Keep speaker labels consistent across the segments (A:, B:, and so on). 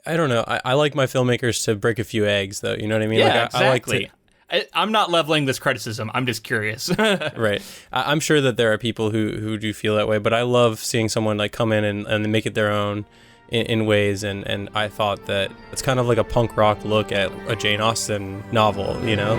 A: I don't know. I like my filmmakers to break a few eggs, though. You know what I mean?
B: Yeah,
A: like, I like
B: exactly. I'm not leveling this criticism. I'm just curious.
A: right. I'm sure that there are people who do feel that way, but I love seeing someone like come in and make it their own in ways. And I thought that it's kind of like a punk rock look at a Jane Austen novel, you know?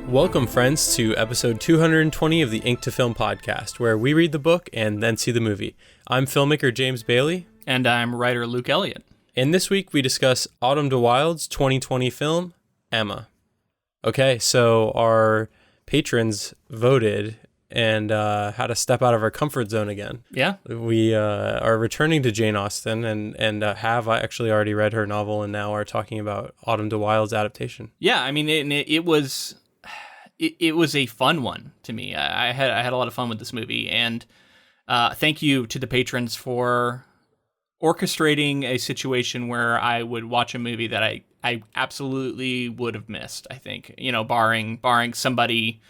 A: Welcome, friends, to episode 220 of the Ink to Film podcast, where we read the book and then see the movie. I'm filmmaker James Bailey.
B: And I'm writer Luke Elliott.
A: And this week we discuss Autumn de Wilde's 2020 film, Emma. Okay, so our patrons voted and had to step out of our comfort zone again.
B: Yeah.
A: We are returning to Jane Austen and have actually already read her novel and now are talking about Autumn de Wilde's adaptation.
B: Yeah, I mean, it was a fun one to me. I had a lot of fun with this movie, and thank you to the patrons for orchestrating a situation where I would watch a movie that I absolutely would have missed. I think, barring somebody,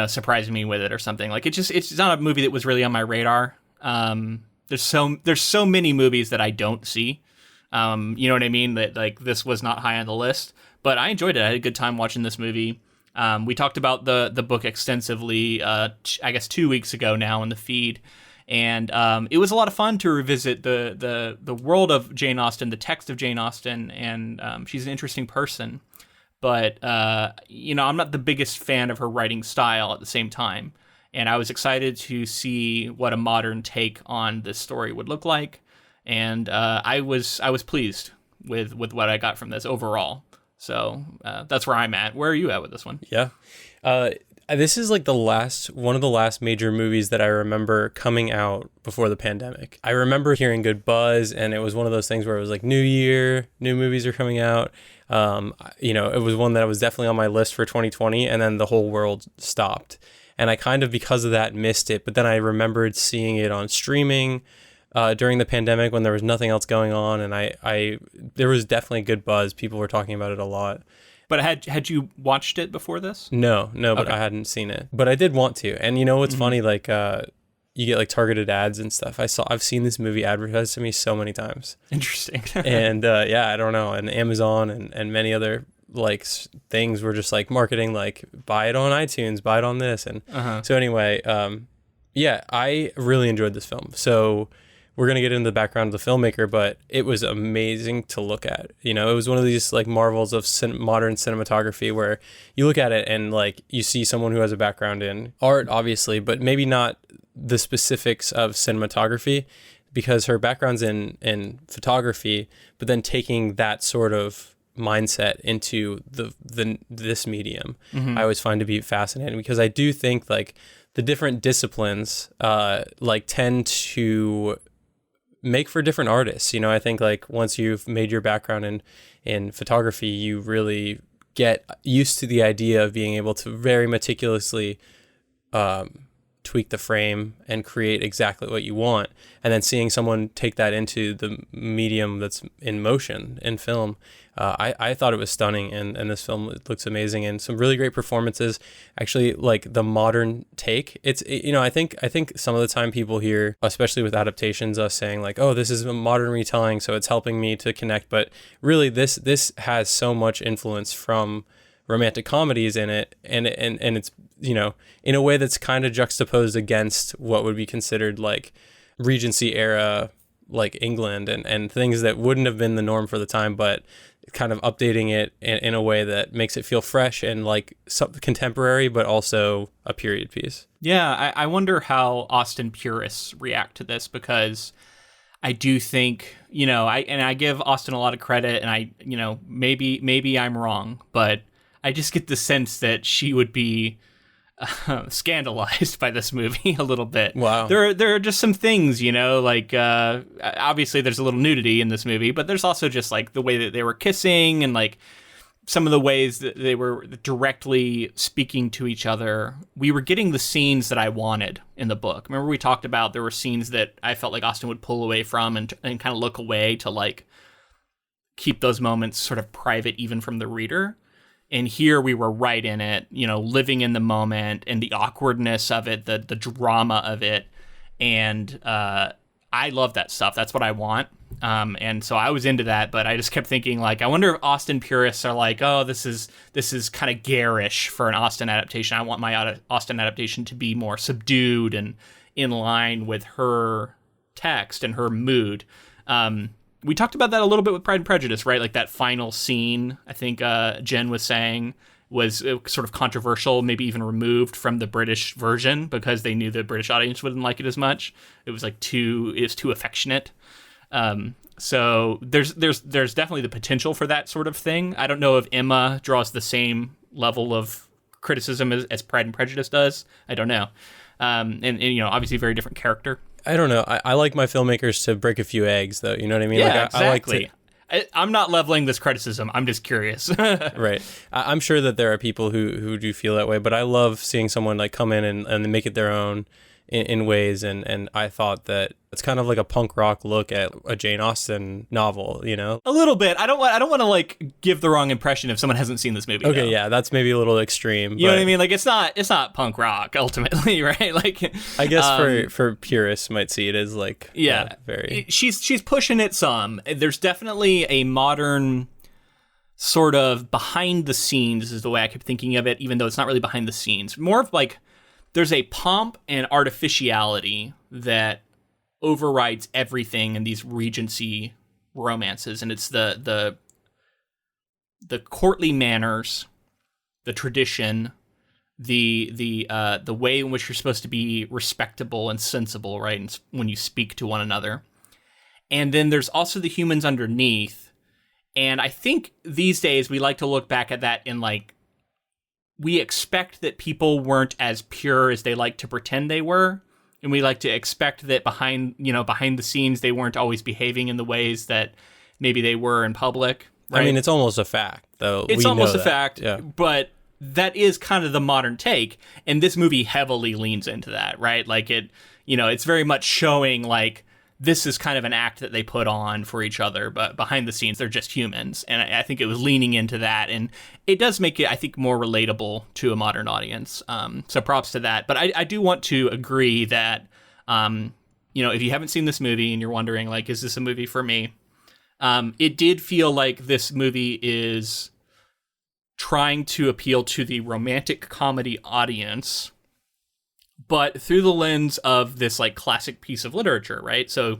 B: surprising me with it or something. Like it's not a movie that was really on my radar. There's so many movies that I don't see. You know what I mean? That like this was not high on the list, but I enjoyed it. I had a good time watching this movie. We talked about the book extensively, I guess 2 weeks ago now in the feed, and it was a lot of fun to revisit the world of Jane Austen, the text of Jane Austen, and she's an interesting person, but I'm not the biggest fan of her writing style at the same time, and I was excited to see what a modern take on this story would look like, and I was pleased with what I got from this overall. So that's where I'm at. Where are you at with this one?
A: Yeah. This is like one of the last major movies that I remember coming out before the pandemic. I remember hearing good buzz, and it was one of those things where it was like New Year, new movies are coming out. It was one that was definitely on my list for 2020, and then the whole world stopped. And I kind of, because of that, missed it. But then I remembered seeing it on streaming during the pandemic when there was nothing else going on, and there was definitely good buzz. People were talking about it a lot.
B: But had you watched it before this?
A: No, but okay. I hadn't seen it. But I did want to. And you know what's funny? Like you get like targeted ads and stuff. I've seen this movie advertised to me so many times.
B: Interesting.
A: And I don't know. And Amazon and many other like things were just like marketing, like buy it on iTunes, buy it on this. And so anyway, I really enjoyed this film. So we're going to get into the background of the filmmaker, but it was amazing to look at. It was one of these like marvels of modern cinematography where you look at it and like you see someone who has a background in art, obviously, but maybe not the specifics of cinematography, because her background's in photography, but then taking that sort of mindset into this medium, I always find to be fascinating, because I do think like the different disciplines like tend to make for different artists. I think like once you've made your background in photography, you really get used to the idea of being able to very meticulously tweak the frame and create exactly what you want. And then seeing someone take that into the medium that's in motion, in film, I thought it was stunning. And this film, it looks amazing, and some really great performances. Actually, like the modern take, I think some of the time people hear, especially with adaptations, us saying like, oh, this is a modern retelling, so it's helping me to connect. But really this has so much influence from romantic comedies in it, and it's in a way that's kind of juxtaposed against what would be considered like Regency era, like England, and things that wouldn't have been the norm for the time, but kind of updating it in a way that makes it feel fresh and like contemporary, but also a period piece.
B: Yeah, I wonder how Austen purists react to this, because I do think, I give Austen a lot of credit, and I maybe I'm wrong, but I just get the sense that she would be scandalized by this movie a little bit.
A: Wow.
B: There are just some things, like obviously there's a little nudity in this movie, but there's also just like the way that they were kissing and like some of the ways that they were directly speaking to each other, we were getting the scenes that I wanted in the book. Remember we talked about there were scenes that I felt like Austen would pull away from and kind of look away to like keep those moments sort of private even from the reader. And here we were right in it, you know, living in the moment and the awkwardness of it, the drama of it. And I love that stuff. That's what I want. And so I was into that, but I just kept thinking, like, I wonder if Austen purists are like, oh, this is kind of garish for an Austen adaptation. I want my Austen adaptation to be more subdued and in line with her text and her mood. We talked about that a little bit with Pride and Prejudice, right? Like that final scene, I think Jen was saying, was sort of controversial, maybe even removed from the British version because they knew the British audience wouldn't like it as much. It was too affectionate. So there's definitely the potential for that sort of thing. I don't know if Emma draws the same level of criticism as Pride and Prejudice does. I don't know. And you know, obviously a very different character.
A: I don't know. I like my filmmakers to break a few eggs, though. You know what I mean?
B: Yeah,
A: like,
B: exactly.
A: I like
B: I'm not leveling this criticism. I'm just curious.
A: Right. I'm sure that there are people who do feel that way, but I love seeing someone like come in and make it their own in ways. And I thought that it's kind of like a punk rock look at a Jane Austen novel, you know?
B: A little bit. I don't want to like give the wrong impression if someone hasn't seen this movie.
A: Okay,
B: though.
A: yeah, that's maybe a little extreme.
B: You know what I mean? Like it's not punk rock ultimately, right? Like
A: I guess for purists might see it as like very.
B: She's pushing it some. There's definitely a modern sort of behind the scenes is the way I kept thinking of it, even though it's not really behind the scenes. More of like there's a pomp and artificiality that overrides everything in these Regency romances, and it's the courtly manners, the tradition, the way in which you're supposed to be respectable and sensible, right? And when you speak to one another, and then there's also the humans underneath. And I think these days we like to look back at that in like we expect that people weren't as pure as they like to pretend they were. And we like to expect that behind the scenes, they weren't always behaving in the ways that maybe they were in public. Right?
A: I mean, it's almost a fact, though.
B: It's almost a fact, but that is kind of the modern take. And this movie heavily leans into that, right? Like it's very much showing like this is kind of an act that they put on for each other, but behind the scenes, they're just humans. And I think it was leaning into that. And it does make it, I think, more relatable to a modern audience. So props to that. But I do want to agree that, if you haven't seen this movie and you're wondering, like, is this a movie for me? It did feel like this movie is trying to appeal to the romantic comedy audience, but through the lens of this like classic piece of literature, right? So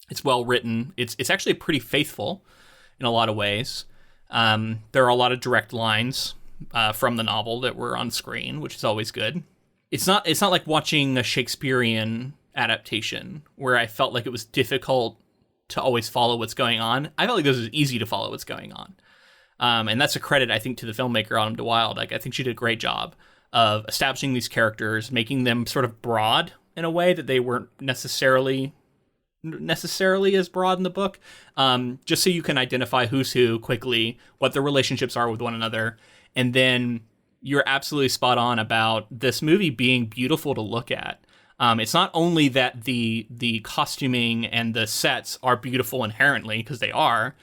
B: it's well written. It's actually pretty faithful in a lot of ways. There are a lot of direct lines from the novel that were on screen, which is always good. It's not like watching a Shakespearean adaptation where I felt like it was difficult to always follow what's going on. I felt like this was easy to follow what's going on. And that's a credit, I think, to the filmmaker, Anya Wilde. Like, I think she did a great job of establishing these characters, making them sort of broad in a way that they weren't necessarily as broad in the book, just so you can identify who's who quickly, what their relationships are with one another. And then you're absolutely spot on about this movie being beautiful to look at. It's not only that the costuming and the sets are beautiful inherently, because they are,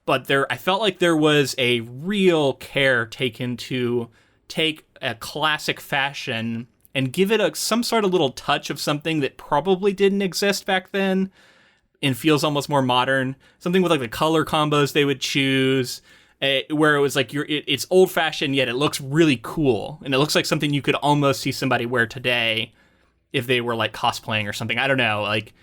B: but I felt like there was a real care taken to take a classic fashion and give it some sort of little touch of something that probably didn't exist back then and feels almost more modern. Something with like the color combos they would choose, where it was like it's old fashioned, yet it looks really cool. And it looks like something you could almost see somebody wear today if they were like cosplaying or something. I don't know. Like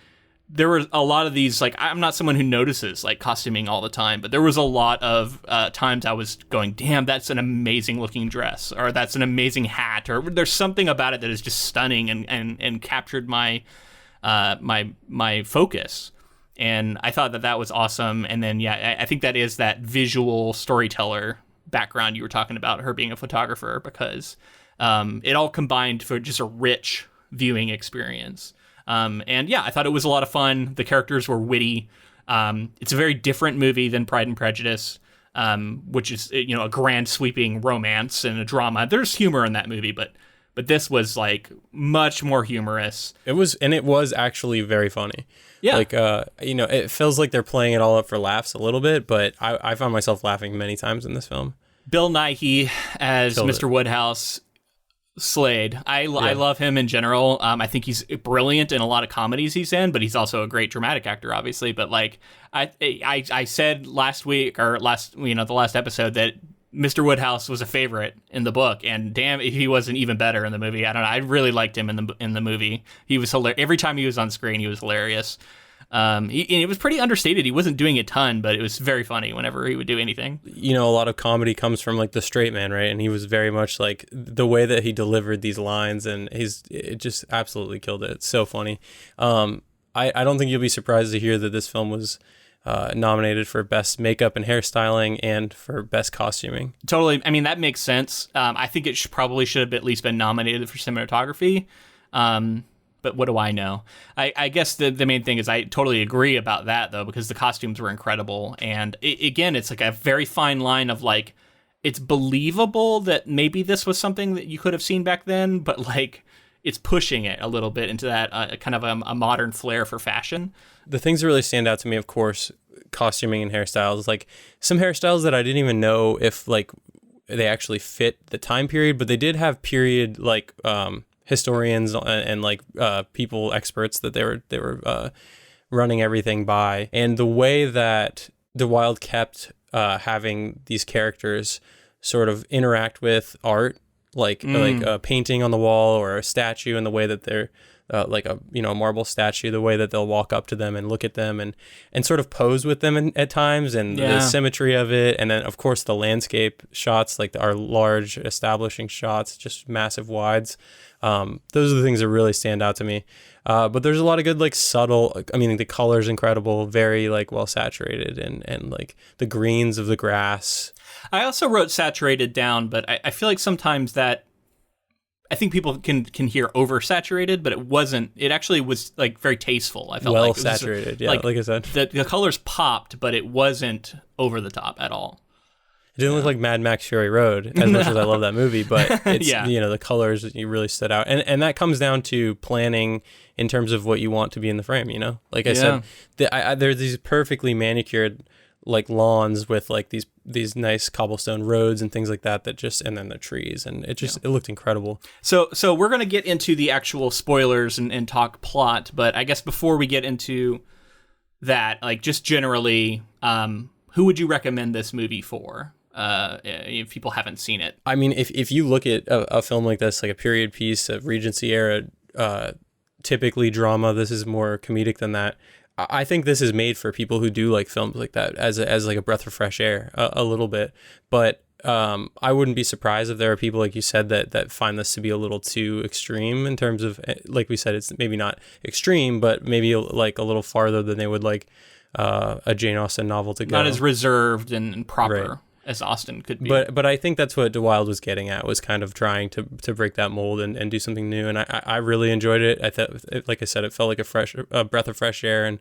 B: there were a lot of these, like I'm not someone who notices like costuming all the time, but there was a lot of times I was going, damn, that's an amazing looking dress, or that's an amazing hat, or there's something about it that is just stunning and captured my my focus. And I thought that was awesome. And then, I think that is that visual storyteller background you were talking about, her being a photographer, because it all combined for just a rich viewing experience. I thought it was a lot of fun. The characters were witty. It's a very different movie than Pride and Prejudice. which is, you know, a grand sweeping romance and a drama. There's humor in that movie, but this was like much more humorous.
A: It was actually very funny.
B: Yeah.
A: Like, you know, it feels like they're playing it all up for laughs a little bit, but I found myself laughing many times in this film.
B: Bill Nighy as
A: Killed
B: Mr.
A: it.
B: Woodhouse slayed. I love him in general. I think he's brilliant in a lot of comedies he's in, but he's also a great dramatic actor, obviously. But like I said last week or the last episode that Mr. Woodhouse was a favorite in the book, and damn if he wasn't even better in the movie. I don't know. I really liked him in the movie. He was hilarious. Every time he was on screen, he was hilarious. It was pretty understated. He wasn't doing a ton, but it was very funny whenever he would do anything. You
A: know, a lot of comedy comes from like the straight man, right? And he was very much like the way that he delivered these lines, and it just absolutely killed it. It's so funny. I don't think you'll be surprised to hear that this film was nominated for best makeup and hairstyling and for best costuming.
B: Totally. I mean, that makes sense. I think it probably should have at least been nominated for cinematography. But what do I know? I guess the main thing is I totally agree about that, though, because the costumes were incredible. And again, it's like a very fine line of like, it's believable that maybe this was something that you could have seen back then, but like it's pushing it a little bit into that kind of a modern flair for fashion. The
A: things that really stand out to me, of course, costuming and hairstyles, like some hairstyles that I didn't even know if like they actually fit the time period, but they did have period like historians and like people experts that they were running everything by, and the way that the Wilde kept having these characters sort of interact with art, like a painting on the wall or a statue, and the way that they're like a marble statue, the way that they'll walk up to them and look at them and sort of pose with them at times, and the symmetry of it, and then of course the landscape shots, like our large establishing shots, just massive wides. Those are the things that really stand out to me. But there's a lot of good, like subtle, I mean, the color's incredible, very like well saturated, and like the greens of the grass.
B: I also wrote saturated down, but I feel like sometimes that, I think people can hear oversaturated, but it actually was like very tasteful. I felt
A: well
B: like it was
A: saturated. Yeah. Like I said,
B: the colors popped, but it wasn't over the top at all.
A: It didn't look like Mad Max Fury Road, as much as I love that movie, but it's, the colors really stood out. And that comes down to planning in terms of what you want to be in the frame, Like I said, there's these perfectly manicured like lawns with like these nice cobblestone roads and things like that and then the trees, and it looked incredible. So
B: we're going to get into the actual spoilers and talk plot, but I guess before we get into that, like just generally, who would you recommend this movie for? If people haven't seen it.
A: I mean, if you look at a film like this, like a period piece of Regency era, typically drama, this is more comedic than that. I think this is made for people who do like films like that as like a breath of fresh air a little bit. But I wouldn't be surprised if there are people, like you said, that find this to be a little too extreme in terms of, like we said, it's maybe not extreme, but maybe like a little farther than they would like a Jane Austen novel to go.
B: Not as reserved and proper. Right. As Austen could be.
A: But I think that's what Wilde was getting at, was kind of trying to break that mold and do something new. And I really enjoyed it. I thought, like I said, it felt like a breath of fresh air. And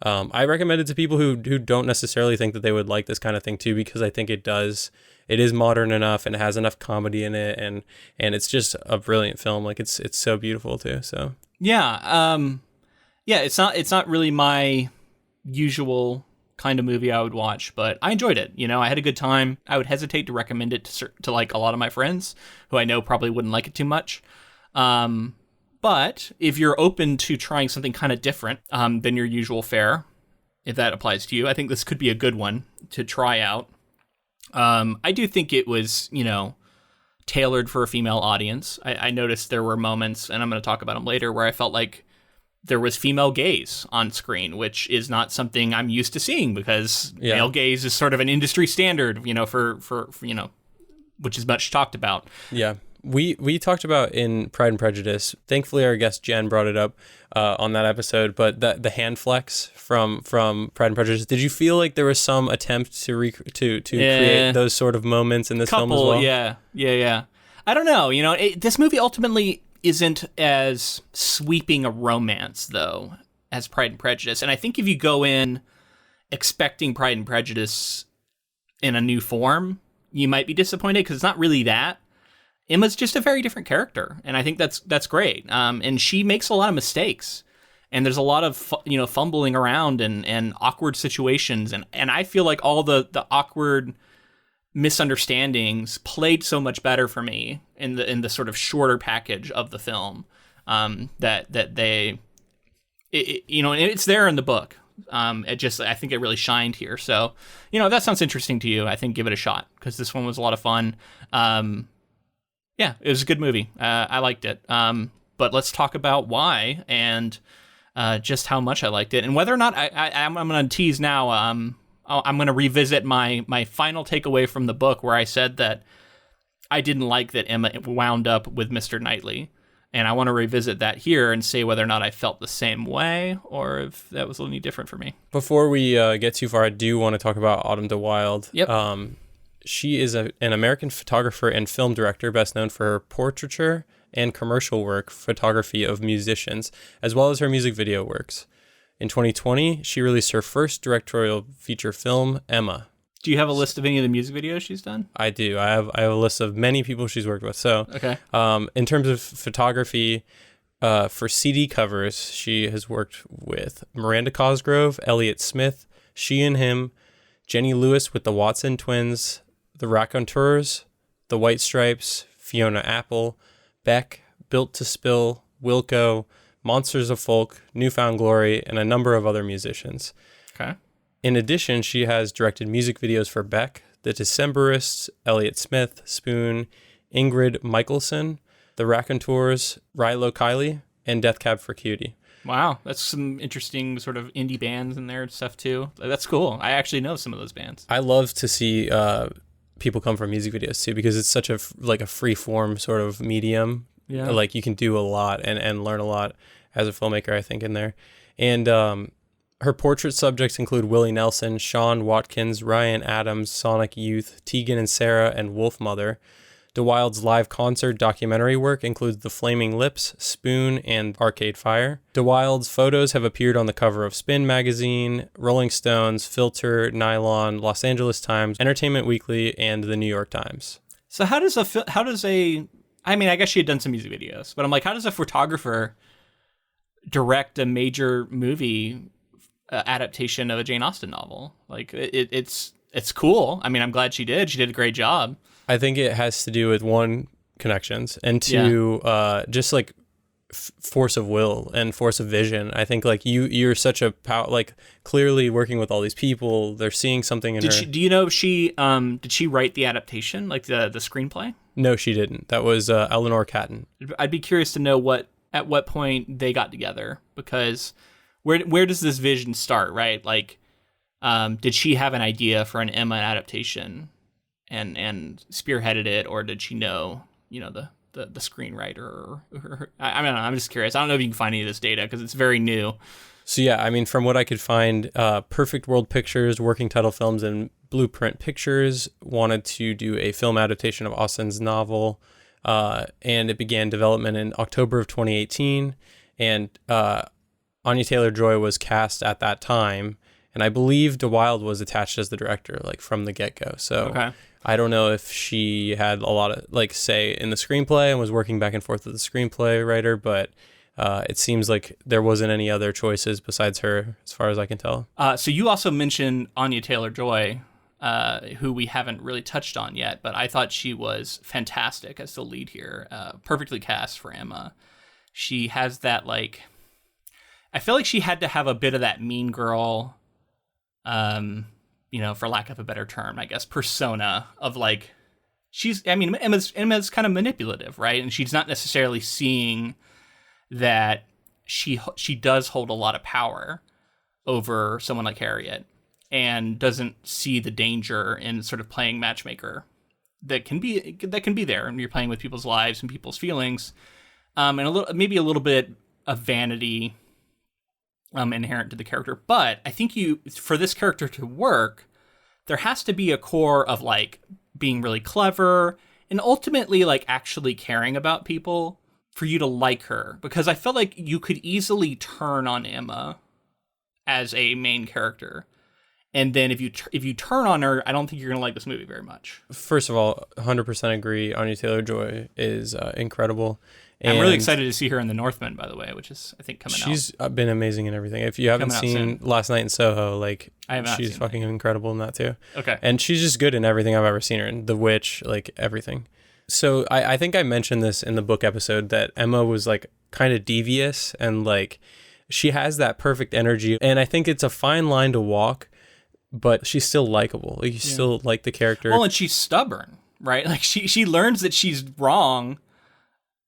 A: I recommend it to people who don't necessarily think that they would like this kind of thing too, because I think it is modern enough and it has enough comedy in it, and it's just a brilliant film. Like it's so beautiful too. So it's not really my usual kind of movie I would watch, but I enjoyed it. I had a good time. I would hesitate to recommend it to like a lot of my friends who I know probably wouldn't like it too much. But if you're open to trying something kind of different than your usual fare, if that applies to you, I think this could be a good one to try out. I do think it was, tailored for a female audience. I noticed there were moments, and I'm going to talk about them later, where I felt like there was female gaze on screen, which is not something I'm used to seeing, because male gaze is sort of an industry standard, for which is much talked about. Yeah. We talked about in Pride and Prejudice. Thankfully, our guest Jen brought it up on that episode, but the hand flex from Pride and Prejudice, did you feel like there was some attempt to create those sort of moments in this film as well? Yeah. I don't know. This movie ultimately isn't as sweeping a romance, though, as Pride and Prejudice. And I think if you go in expecting Pride and Prejudice
B: in a new form, you might be disappointed because it's not really that. Emma's just a very different character, and I think that's great. And she makes a lot of mistakes, and there's a lot of fumbling around and awkward situations, and I feel like all the awkward misunderstandings played so much better for me in the sort of shorter package of the film, that they, and it's there in the book. I think it really shined here. So, if that sounds interesting to you, I think give it a shot, because this one was a lot of fun. Yeah, it was a good movie. I liked it. But let's talk about why and just how much I liked it, and whether or not I'm going to tease now. I'm going to revisit my final takeaway from the book, where I said that I didn't like that Emma wound up with Mr. Knightley. And I want to revisit that here and say whether or not I felt the same way, or if that was any different for me.
A: Before we get too far, I do want to talk about Autumn de Wilde.
B: Yep.
A: She is an American photographer and film director, best known for her portraiture and commercial work photography of musicians, as well as her music video works. In 2020, she released her first directorial feature film, Emma.
B: Do you have a list of any of the music videos she's done?
A: I do. I have a list of many people she's worked with. So,
B: okay.
A: In terms of photography, for CD covers, she has worked with Miranda Cosgrove, Elliott Smith, She and Him, Jenny Lewis with the Watson Twins, the Raconteurs, the White Stripes, Fiona Apple, Beck, Built to Spill, Wilco, Monsters of Folk, Newfound Glory, and a number of other musicians.
B: Okay.
A: In addition, she has directed music videos for Beck, The Decemberists, Elliott Smith, Spoon, Ingrid Michaelson, The Raconteurs, Rilo Kiley, and Death Cab for Cutie.
B: Wow, that's some interesting sort of indie bands in there and stuff too. That's cool. I actually know some of those bands.
A: I love to see people come from music videos too, because it's such a free form sort of medium.
B: Yeah.
A: Like you can do a lot and learn a lot as a filmmaker, I think, in there. And her portrait subjects include Willie Nelson, Sean Watkins, Ryan Adams, Sonic Youth, Tegan and Sarah, and Wolfmother. De Wilde's live concert documentary work includes The Flaming Lips, Spoon, and Arcade Fire. De Wilde's photos have appeared on the cover of Spin magazine, Rolling Stones, Filter, Nylon, Los Angeles Times, Entertainment Weekly, and the New York Times.
B: So I guess she had done some music videos, but I'm like, how does a photographer direct a major movie adaptation of a Jane Austen novel? Like, it's cool. I mean, I'm glad she did. She did a great job.
A: I think it has to do with, one, connections, and two, just like force of will and force of vision. I think like you're such a like clearly working with all these people. They're seeing something in her.
B: Do you know if she did she write the adaptation, like the screenplay?
A: No, she didn't. That was Eleanor Catton.
B: I'd be curious to know at what point they got together, because where does this vision start, right? Like, did she have an idea for an Emma adaptation and spearheaded it, or did she know, the screenwriter? I don't know. I'm just curious. I don't know if you can find any of this data because it's very new.
A: So yeah, I mean, from what I could find, Perfect World Pictures, Working Title Films, and Blueprint Pictures wanted to do a film adaptation of Austen's novel, and it began development in October of 2018. And Anya Taylor-Joy was cast at that time, and I believe De Wilde was attached as the director, like from the get-go. So
B: okay.
A: I don't know if she had a lot of like say in the screenplay and was working back and forth with the screenplay writer, but it seems like there wasn't any other choices besides her, as far as I can tell.
B: So you also mentioned Anya Taylor-Joy, who we haven't really touched on yet, but I thought she was fantastic as the lead here, perfectly cast for Emma. She has that, like, I feel like she had to have a bit of that mean girl, for lack of a better term, I guess, persona of like, Emma's kind of manipulative, right? And she's not necessarily seeing that she does hold a lot of power over someone like Harriet, and doesn't see the danger in sort of playing matchmaker that can be there, and you're playing with people's lives and people's feelings, and maybe a little bit of vanity inherent to the character. But I think for this character to work, there has to be a core of like being really clever and ultimately like actually caring about people for you to like her, because I felt like you could easily turn on Emma as a main character And then if you turn on her, I don't think you're going to like this movie very much.
A: First of all, 100% agree. Anya Taylor-Joy is incredible.
B: And I'm really excited to see her in The Northman, by the way, which is, I think, coming out.
A: She's been amazing in everything. If you haven't seen Last Night in Soho, like, she's fucking incredible in that too.
B: Okay.
A: And she's just good in everything I've ever seen her in. The Witch, like, everything. So I think I mentioned this in the book episode that Emma was, like, kind of devious and, like, she has that perfect energy. And I think it's a fine line to walk, but she's still likable. Like, you still like the character.
B: Well, and she's stubborn, right? Like, she learns that she's wrong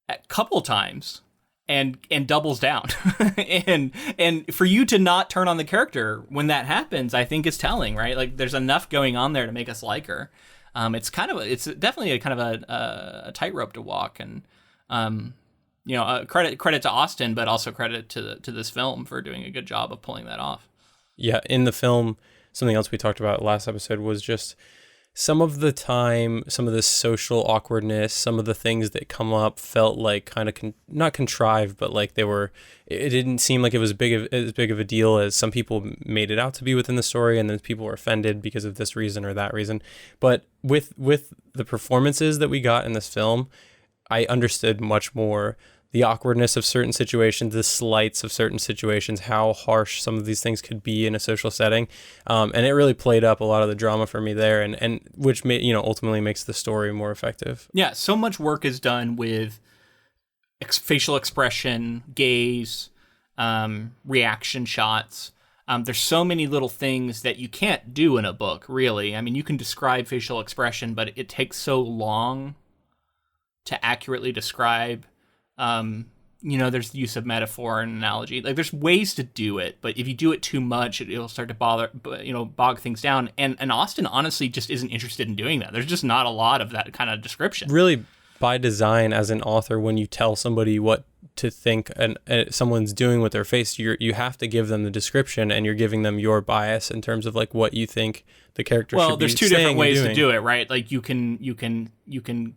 B: a couple times and doubles down. and for you to not turn on the character when that happens, I think is telling, right? Like, there's enough going on there to make us like her. It's definitely a kind of a tightrope to walk, and credit to Austen, but also credit to this film for doing a good job of pulling that off.
A: Yeah, in the film, something else we talked about last episode was just some of the time, some of the social awkwardness, some of the things that come up felt like kind of not contrived, but like it didn't seem like it was as big of a deal as some people made it out to be within the story, and then people were offended because of this reason or that reason. But with the performances that we got in this film, I understood much more the awkwardness of certain situations, the slights of certain situations, how harsh some of these things could be in a social setting. And it really played up a lot of the drama for me there, and which ultimately makes the story more effective.
B: Yeah, so much work is done with facial expression, gaze, reaction shots. There's so many little things that you can't do in a book, really. I mean, you can describe facial expression, but it takes so long to accurately describe. There's the use of metaphor and analogy. Like, there's ways to do it, but if you do it too much, it'll start to bog things down. And Austen honestly just isn't interested in doing that. There's just not a lot of that kind of description.
A: Really, by design, as an author, when you tell somebody what to think and someone's doing with their face, you have to give them the description, and you're giving them your bias in terms of like what you think the character should be saying.
B: Well, there's two different ways to do it, right? Like, you can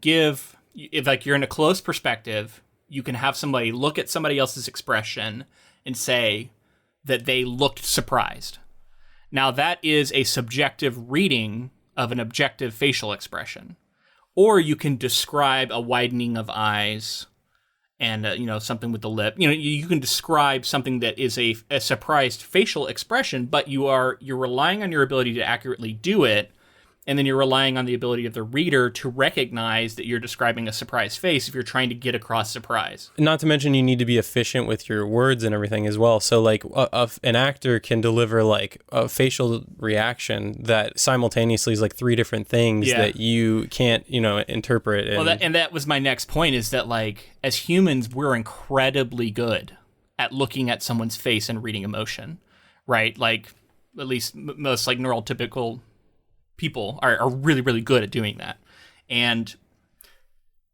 B: give, if like you're in a close perspective, you can have somebody look at somebody else's expression and say that they looked surprised. Now, that is a subjective reading of an objective facial expression. Or you can describe a widening of eyes and, something with the lip. You can describe something that is a surprised facial expression, but you're relying on your ability to accurately do it. And then you're relying on the ability of the reader to recognize that you're describing a surprised face if you're trying to get across surprise.
A: Not to mention, you need to be efficient with your words and everything as well. So, like, an actor can deliver, like, a facial reaction that simultaneously is, like, three different things that you can't, interpret.
B: And that was my next point, is that, like, as humans, we're incredibly good at looking at someone's face and reading emotion, right? Like, at least most, like, neurotypical people are really, really good at doing that. And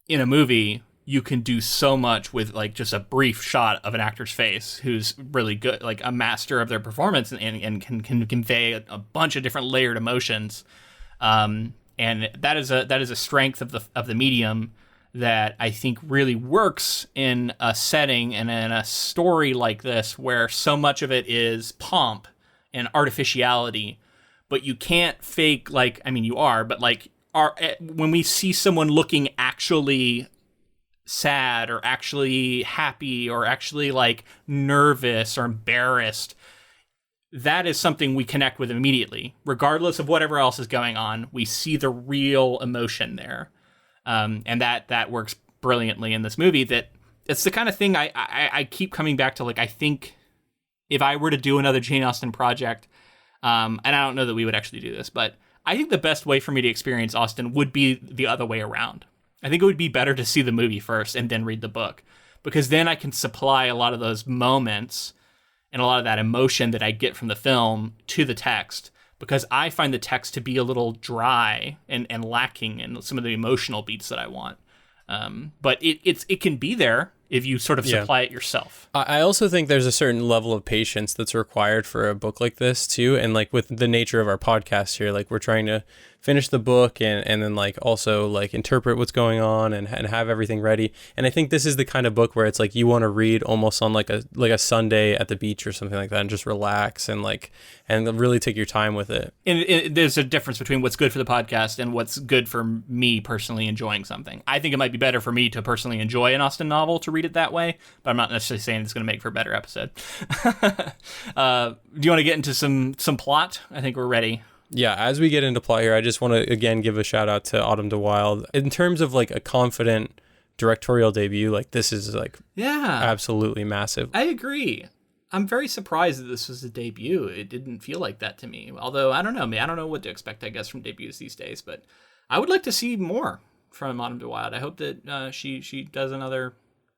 B: in a movie, you can do so much with like just a brief shot of an actor's face who's really good, like a master of their performance, and can convey a bunch of different layered emotions. And that is a strength of the medium that I think really works in a setting and in a story like this, where so much of it is pomp and artificiality. But you can't fake, like, I mean, you are, but like, when we see someone looking actually sad or actually happy or actually like nervous or embarrassed, that is something we connect with immediately. Regardless of whatever else is going on, we see the real emotion there. And that works brilliantly in this movie. That it's the kind of thing I keep coming back to. Like, I think if I were to do another Jane Austen project, and I don't know that we would actually do this, but I think the best way for me to experience Austen would be the other way around. I think it would be better to see the movie first and then read the book, because then I can supply a lot of those moments and a lot of that emotion that I get from the film to the text, because I find the text to be a little dry and lacking in some of the emotional beats that I want. But it can be there if you sort of supply it yourself.
A: I also think there's a certain level of patience that's required for a book like this too. And like with the nature of our podcast here, like we're trying to finish the book and then like also like interpret what's going on and have everything ready. And I think this is the kind of book where it's like you want to read almost on like a Sunday at the beach or something like that and just relax and really take your time with it.
B: And there's a difference between what's good for the podcast and what's good for me personally enjoying something. I think it might be better for me to personally enjoy an Austen novel to read it that way, but I'm not necessarily saying it's going to make for a better episode. Do you want to get into some plot? I think we're ready.
A: Yeah, as we get into plot here, I just want to again give a shout out to Autumn de Wilde. In terms of like a confident directorial debut, like this is like absolutely massive.
B: I agree. I'm very surprised that this was a debut. It didn't feel like that to me. Although I don't know, I don't know what to expect, I guess, from debuts these days. But I would like to see more from Autumn de Wilde. I hope that she does another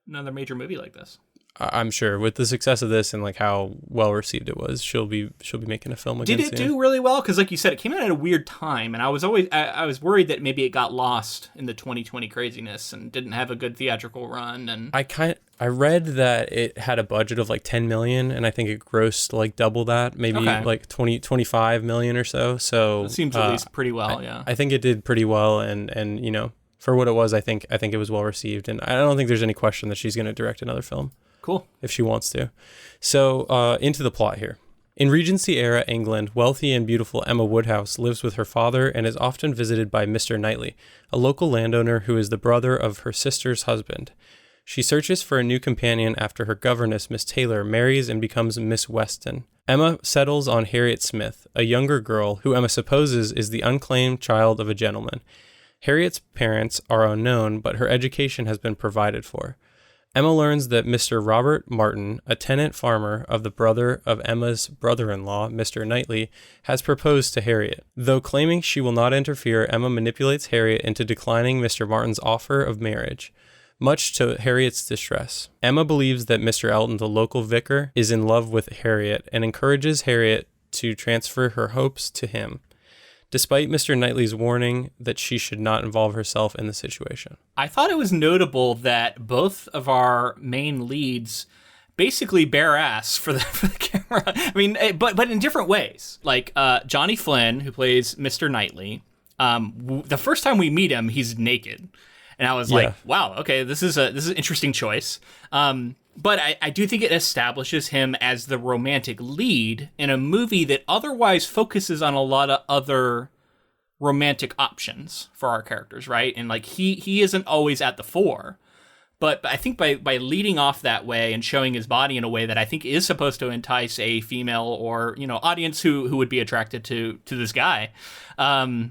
B: major movie like this.
A: I'm sure with the success of this and like how well received it was, she'll be making a film again.
B: Did it do really well? Because like you said, it came out at a weird time, and I was worried that maybe it got lost in the 2020 craziness and didn't have a good theatrical run. And
A: I read that it had a budget of like 10 million, and I think it grossed like double that, maybe like 25 million or so. So
B: it seems at least pretty well.
A: I think it did pretty well, and you know, for what it was, I think it was well received, and I don't think there's any question that she's going to direct another film.
B: Cool.
A: If she wants to. So into the plot here. In Regency era England, wealthy and beautiful Emma Woodhouse lives with her father and is often visited by Mr. Knightley, a local landowner who is the brother of her sister's husband. She searches for a new companion after her governess, Miss Taylor, marries and becomes Miss Weston. Emma settles on Harriet Smith, a younger girl who Emma supposes is the unclaimed child of a gentleman. Harriet's parents are unknown, but her education has been provided for. Emma learns that Mr. Robert Martin, a tenant farmer of the brother of Emma's brother-in-law, Mr. Knightley, has proposed to Harriet. Though claiming she will not interfere, Emma manipulates Harriet into declining Mr. Martin's offer of marriage, much to Harriet's distress. Emma believes that Mr. Elton, the local vicar, is in love with Harriet and encourages Harriet to transfer her hopes to him, despite Mr. Knightley's warning that she should not involve herself in the situation.
B: I thought it was notable that both of our main leads basically bare ass for the camera. I mean, but in different ways. Like Johnny Flynn, who plays Mr. Knightley, the first time we meet him, he's naked. And I was like, wow, okay, this is an interesting choice. But I do think it establishes him as the romantic lead in a movie that otherwise focuses on a lot of other romantic options for our characters, right? And like he isn't always at the fore. But I think by leading off that way and showing his body in a way that I think is supposed to entice a female or, you know, audience who would be attracted to this guy, I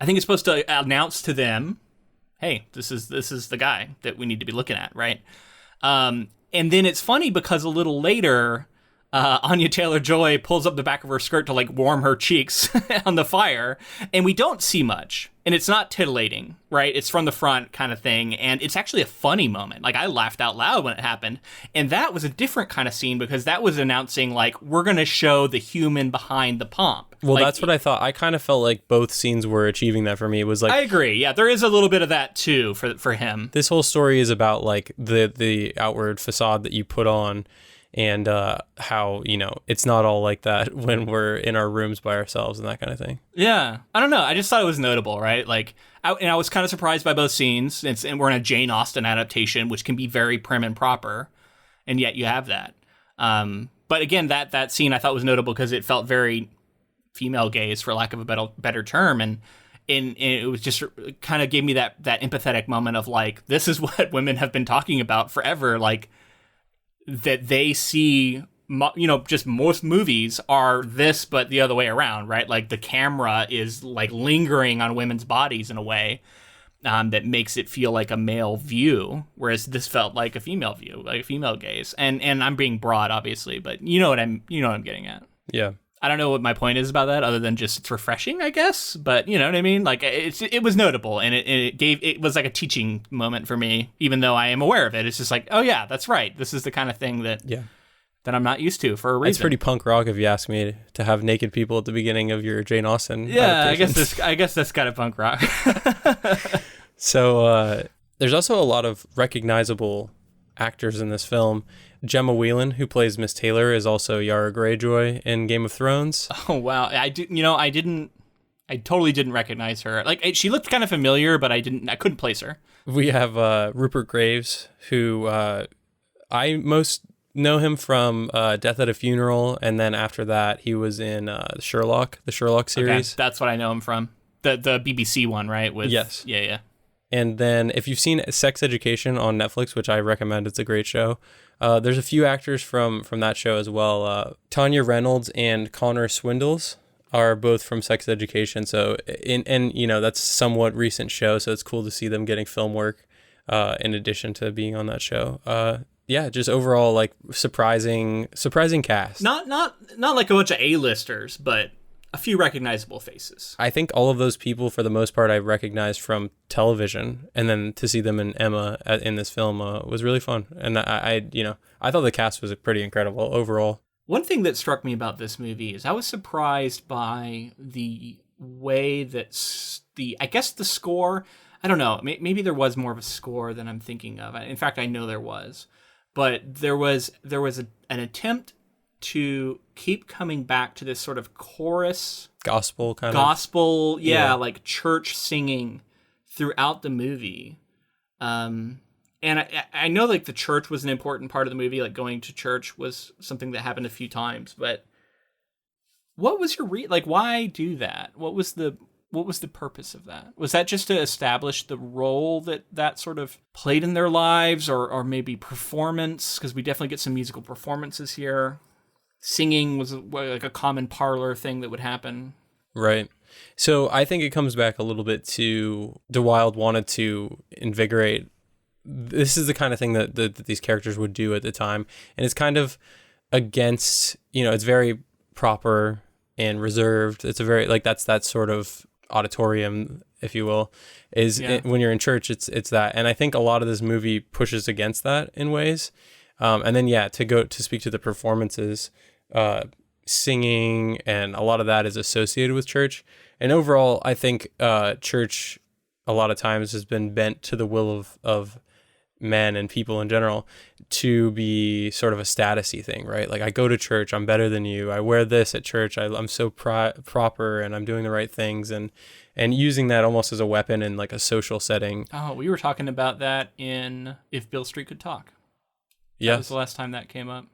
B: think it's supposed to announce to them, hey, this is the guy that we need to be looking at, right? And then it's funny because a little later, Anya Taylor-Joy pulls up the back of her skirt to like warm her cheeks on the fire, and we don't see much. And it's not titillating, right? It's from the front kind of thing, and it's actually a funny moment. Like, I laughed out loud when it happened. And that was a different kind of scene because that was announcing, like, we're going to show the human behind the pomp.
A: Well,
B: like,
A: that's what I thought. I kind of felt like both scenes were achieving that for me. It was like,
B: I agree. Yeah, there is a little bit of that too for him.
A: This whole story is about like the outward facade that you put on, and how, you know, it's not all like that when we're in our rooms by ourselves and that kind of thing.
B: Yeah, I don't know. I just thought it was notable, right? Like, I was kind of surprised by both scenes. And we're in a Jane Austen adaptation, which can be very prim and proper, and yet you have that. But again, that scene I thought was notable because it felt very female gaze, for lack of a better term, and it was just kind of gave me that empathetic moment of like, this is what women have been talking about forever, like that they see, you know, just most movies are this, but the other way around, right? Like the camera is like lingering on women's bodies in a way that makes it feel like a male view, whereas this felt like a female view, like a female gaze. And I'm being broad, obviously, but you know what I'm getting at.
A: Yeah.
B: I don't know what my point is about that, other than just it's refreshing, I guess. But you know what I mean? Like it was notable, and it was like a teaching moment for me, even though I am aware of it. It's just like, oh yeah, that's right. This is the kind of thing that I'm not used to for a reason.
A: It's pretty punk rock if you ask me, to have naked people at the beginning of your Jane Austen.
B: Yeah, I guess that's kind of punk rock.
A: So there's also a lot of recognizable actors in this film. Gemma Whelan, who plays Miss Taylor, is also Yara Greyjoy in Game of Thrones.
B: Oh wow, I didn't I totally didn't recognize her. Like, she looked kind of familiar, but I couldn't place her.
A: We have Rupert Graves, who I most know him from Death at a Funeral, and then after that, he was in the Sherlock series.
B: Okay, that's what I know him from. The BBC one, right?
A: Yes.
B: Yeah.
A: And then if you've seen Sex Education on Netflix, which I recommend, it's a great show. There's a few actors from that show as well. Tanya Reynolds and Connor Swindles are both from Sex Education. So, that's somewhat recent show. So it's cool to see them getting film work in addition to being on that show. Just overall, like, surprising cast.
B: Not like a bunch of A-listers, but a few recognizable faces.
A: I think all of those people, for the most part, I recognized from television, and then to see them in Emma in this film was really fun. And I thought the cast was pretty incredible overall.
B: One thing that struck me about this movie is I was surprised by the way that the score. I don't know. Maybe there was more of a score than I'm thinking of. In fact, I know there was, but there was an attempt to keep coming back to this sort of chorus
A: gospel,
B: like church singing throughout the movie. And I know, like, the church was an important part of the movie, like going to church was something that happened a few times, but what was your why do that? What was the purpose of that? Was that just to establish the role that sort of played in their lives, or maybe performance? Because we definitely get some musical performances here. Singing was like a common parlor thing that would happen. Right.
A: So I think it comes back a little bit to Wilde wanted to invigorate. This is the kind of thing that these characters would do at the time. And it's kind of against, it's very proper and reserved. It's a very, like, that's that sort of auditorium, if you will, when you're in church, it's that. And I think a lot of this movie pushes against that in ways. And then, to speak to the performances, singing, and a lot of that is associated with church. And overall, I think church a lot of times has been bent to the will of men and people in general to be sort of a status-y thing, right? Like, I go to church, I'm better than you. I wear this at church. I'm so proper, and I'm doing the right things, and using that almost as a weapon in, like, a social setting.
B: Oh, we were talking about that in If Beale Street Could Talk.
A: Yeah,
B: that was the last time that came up.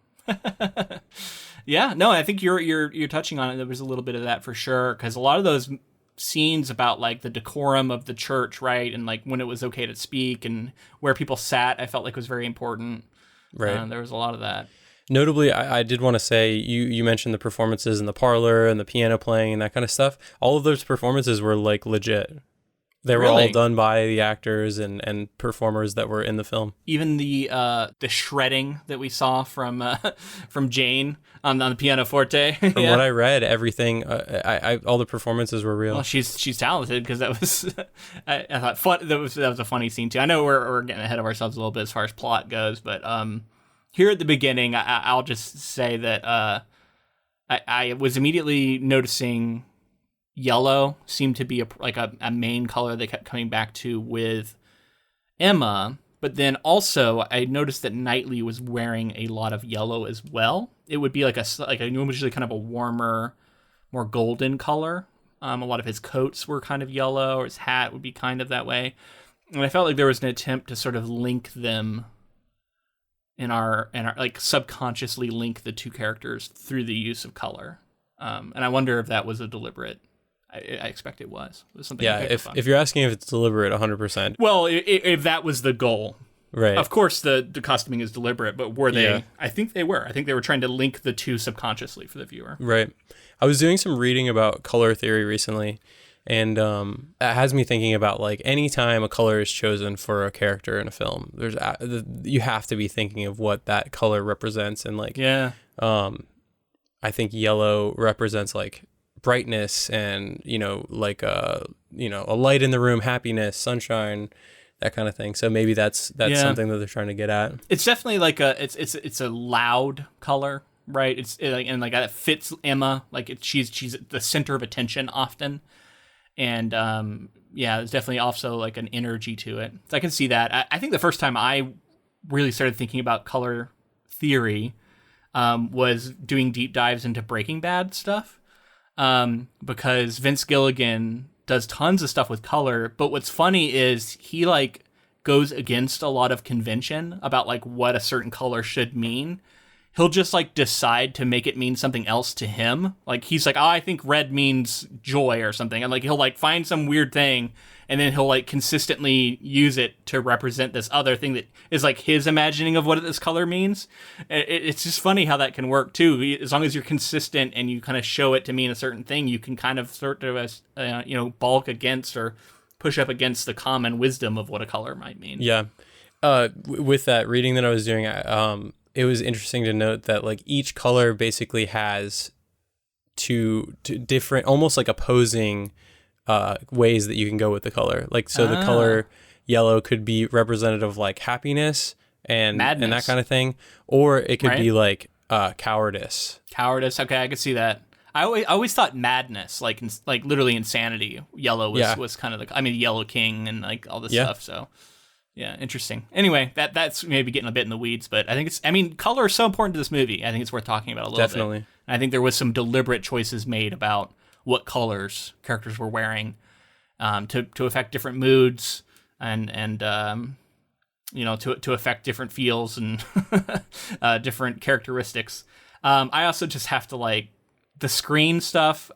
B: Yeah, no, I think you're touching on it. There was a little bit of that for sure, because a lot of those scenes about, like, the decorum of the church, right, and, like, when it was okay to speak and where people sat, I felt like was very important.
A: Right,
B: there was a lot of that.
A: Notably, I did want to say, you mentioned the performances in the parlor and the piano playing and that kind of stuff. All of those performances were, like, legit. They were all done by the actors and performers that were in the film.
B: Even the shredding that we saw from Jane on the pianoforte.
A: From what I read, everything, all the performances were real.
B: Well, she's talented, because that was I thought fun. That was a funny scene too. I know we're getting ahead of ourselves a little bit as far as plot goes, but here at the beginning, I'll just say that I was immediately noticing yellow seemed to be a main color they kept coming back to with Emma, but then also I noticed that Knightley was wearing a lot of yellow as well. It would be usually kind of a warmer, more golden color. A lot of his coats were kind of yellow, or his hat would be kind of that way. And I felt like there was an attempt to sort of link them in our like, subconsciously link the two characters through the use of color. And I wonder if that was a deliberate. I expect it was. It was something.
A: Yeah, if you're asking if it's deliberate, 100%.
B: Well, if that was the goal,
A: right?
B: Of course, the costuming is deliberate, but were they? Yeah. I think they were. I think they were trying to link the two subconsciously for the viewer.
A: Right. I was doing some reading about color theory recently, and it has me thinking about, like, any time a color is chosen for a character in a film, you have to be thinking of what that color represents, and, like, I think yellow represents, like, brightness and, like a light in the room, happiness, sunshine, that kind of thing. So maybe that's something that they're trying to get at.
B: It's definitely like it's a loud color, right? It fits Emma, like she's the center of attention often, and there's definitely also, like, an energy to it. So I can see that. I think the first time I really started thinking about color theory was doing deep dives into Breaking Bad stuff. because Vince Gilligan does tons of stuff with color. But what's funny is he like goes against a lot of convention about like what a certain color should mean. He'll just like decide to make it mean something else to him. Like he's like, oh, I think red means joy or something. And like he'll like find some weird thing and then he'll like consistently use it to represent this other thing that is like his imagining of what this color means. It's just funny how that can work too. As long as you're consistent and you kind of show it to mean a certain thing, you can kind of sort of, balk against or push up against the common wisdom of what a color might mean.
A: Yeah. With that reading that I was doing, it was interesting to note that like each color basically has two different, almost like opposing ways that you can go with the color. Like, so the color yellow could be representative of like happiness and
B: madness
A: and that kind of thing, or it could be like cowardice.
B: Cowardice. Okay, I could see that. I always thought madness, like literally insanity. Yellow was kind of the, Yellow King and like all this stuff. So yeah, interesting. Anyway, that's maybe getting a bit in the weeds, but I think color is so important to this movie. I think it's worth talking about a little
A: Definitely.
B: bit. And I think there was some deliberate choices made about what colors characters were wearing to affect different moods and to affect different feels and different characteristics. I also just have to like the screen stuff.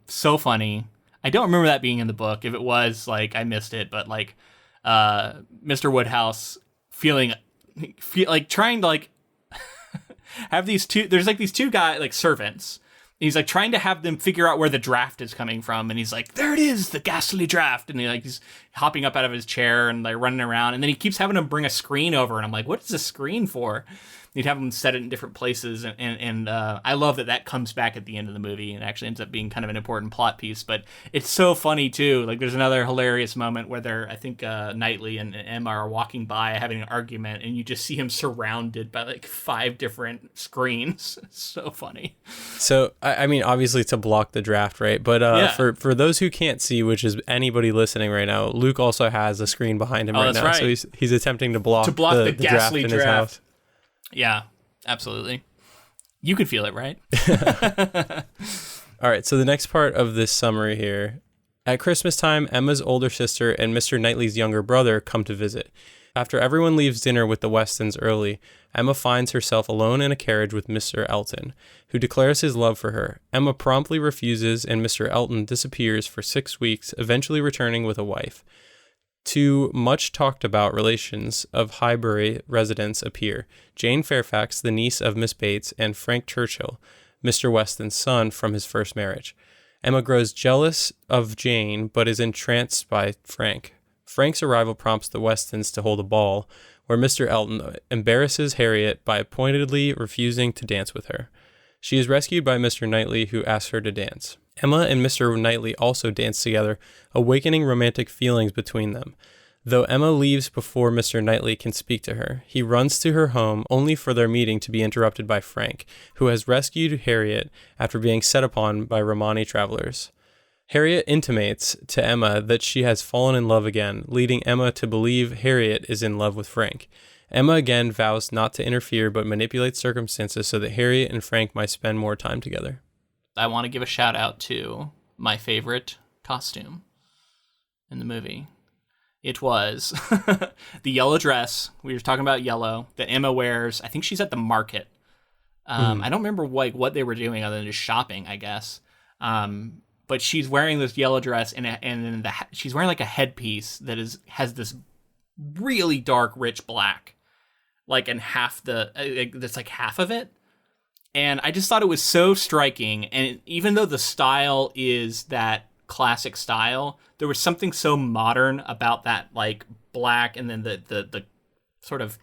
B: So funny. I don't remember that being in the book. If it was, like, I missed it, but like Mr. Woodhouse feel like trying to like have these there's like these two guys, like servants. He's like trying to have them figure out where the draft is coming from, and he's like, there it is, the ghastly draft, and he's hopping up out of his chair and like running around, and then he keeps having them bring a screen over, and I'm like, what is the screen for? You'd have them set it in different places, and I love that comes back at the end of the movie and actually ends up being kind of an important plot piece. But it's so funny too. Like there's another hilarious moment where I think Knightley and Emma are walking by having an argument, and you just see him surrounded by like 5 different screens. It's so funny.
A: So I mean, obviously to block the draft, right? But for those who can't see, which is anybody listening right now, Luke also has a screen behind him right now. Right. So he's attempting to block the
B: ghastly
A: draft in his house.
B: Yeah, absolutely. You could feel it, right?
A: All right, so the next part of this summary here. At Christmas time, Emma's older sister and Mr. Knightley's younger brother come to visit. After everyone leaves dinner with the Westons early, Emma finds herself alone in a carriage with Mr. Elton, who declares his love for her. Emma promptly refuses, and Mr. Elton disappears for 6 weeks, eventually returning with a wife. 2 much-talked-about relations of Highbury residents appear: Jane Fairfax, the niece of Miss Bates, and Frank Churchill, Mr. Weston's son from his first marriage. Emma grows jealous of Jane, but is entranced by Frank. Frank's arrival prompts the Westons to hold a ball, where Mr. Elton embarrasses Harriet by pointedly refusing to dance with her. She is rescued by Mr. Knightley, who asks her to dance. Emma and Mr. Knightley also dance together, awakening romantic feelings between them. Though Emma leaves before Mr. Knightley can speak to her, he runs to her home, only for their meeting to be interrupted by Frank, who has rescued Harriet after being set upon by Romani travelers. Harriet intimates to Emma that she has fallen in love again, leading Emma to believe Harriet is in love with Frank. Emma again vows not to interfere but manipulates circumstances so that Harriet and Frank might spend more time together.
B: I want to give a shout out to my favorite costume in the movie. It was the yellow dress. We were talking about yellow that Emma wears. I think she's at the market. I don't remember what they were doing other than just shopping, I guess. But she's wearing this yellow dress and she's wearing like a headpiece that has this really dark, rich black, like in half that's like half of it. And I just thought it was so striking. And even though the style is that classic style, there was something so modern about that, like black and then the sort of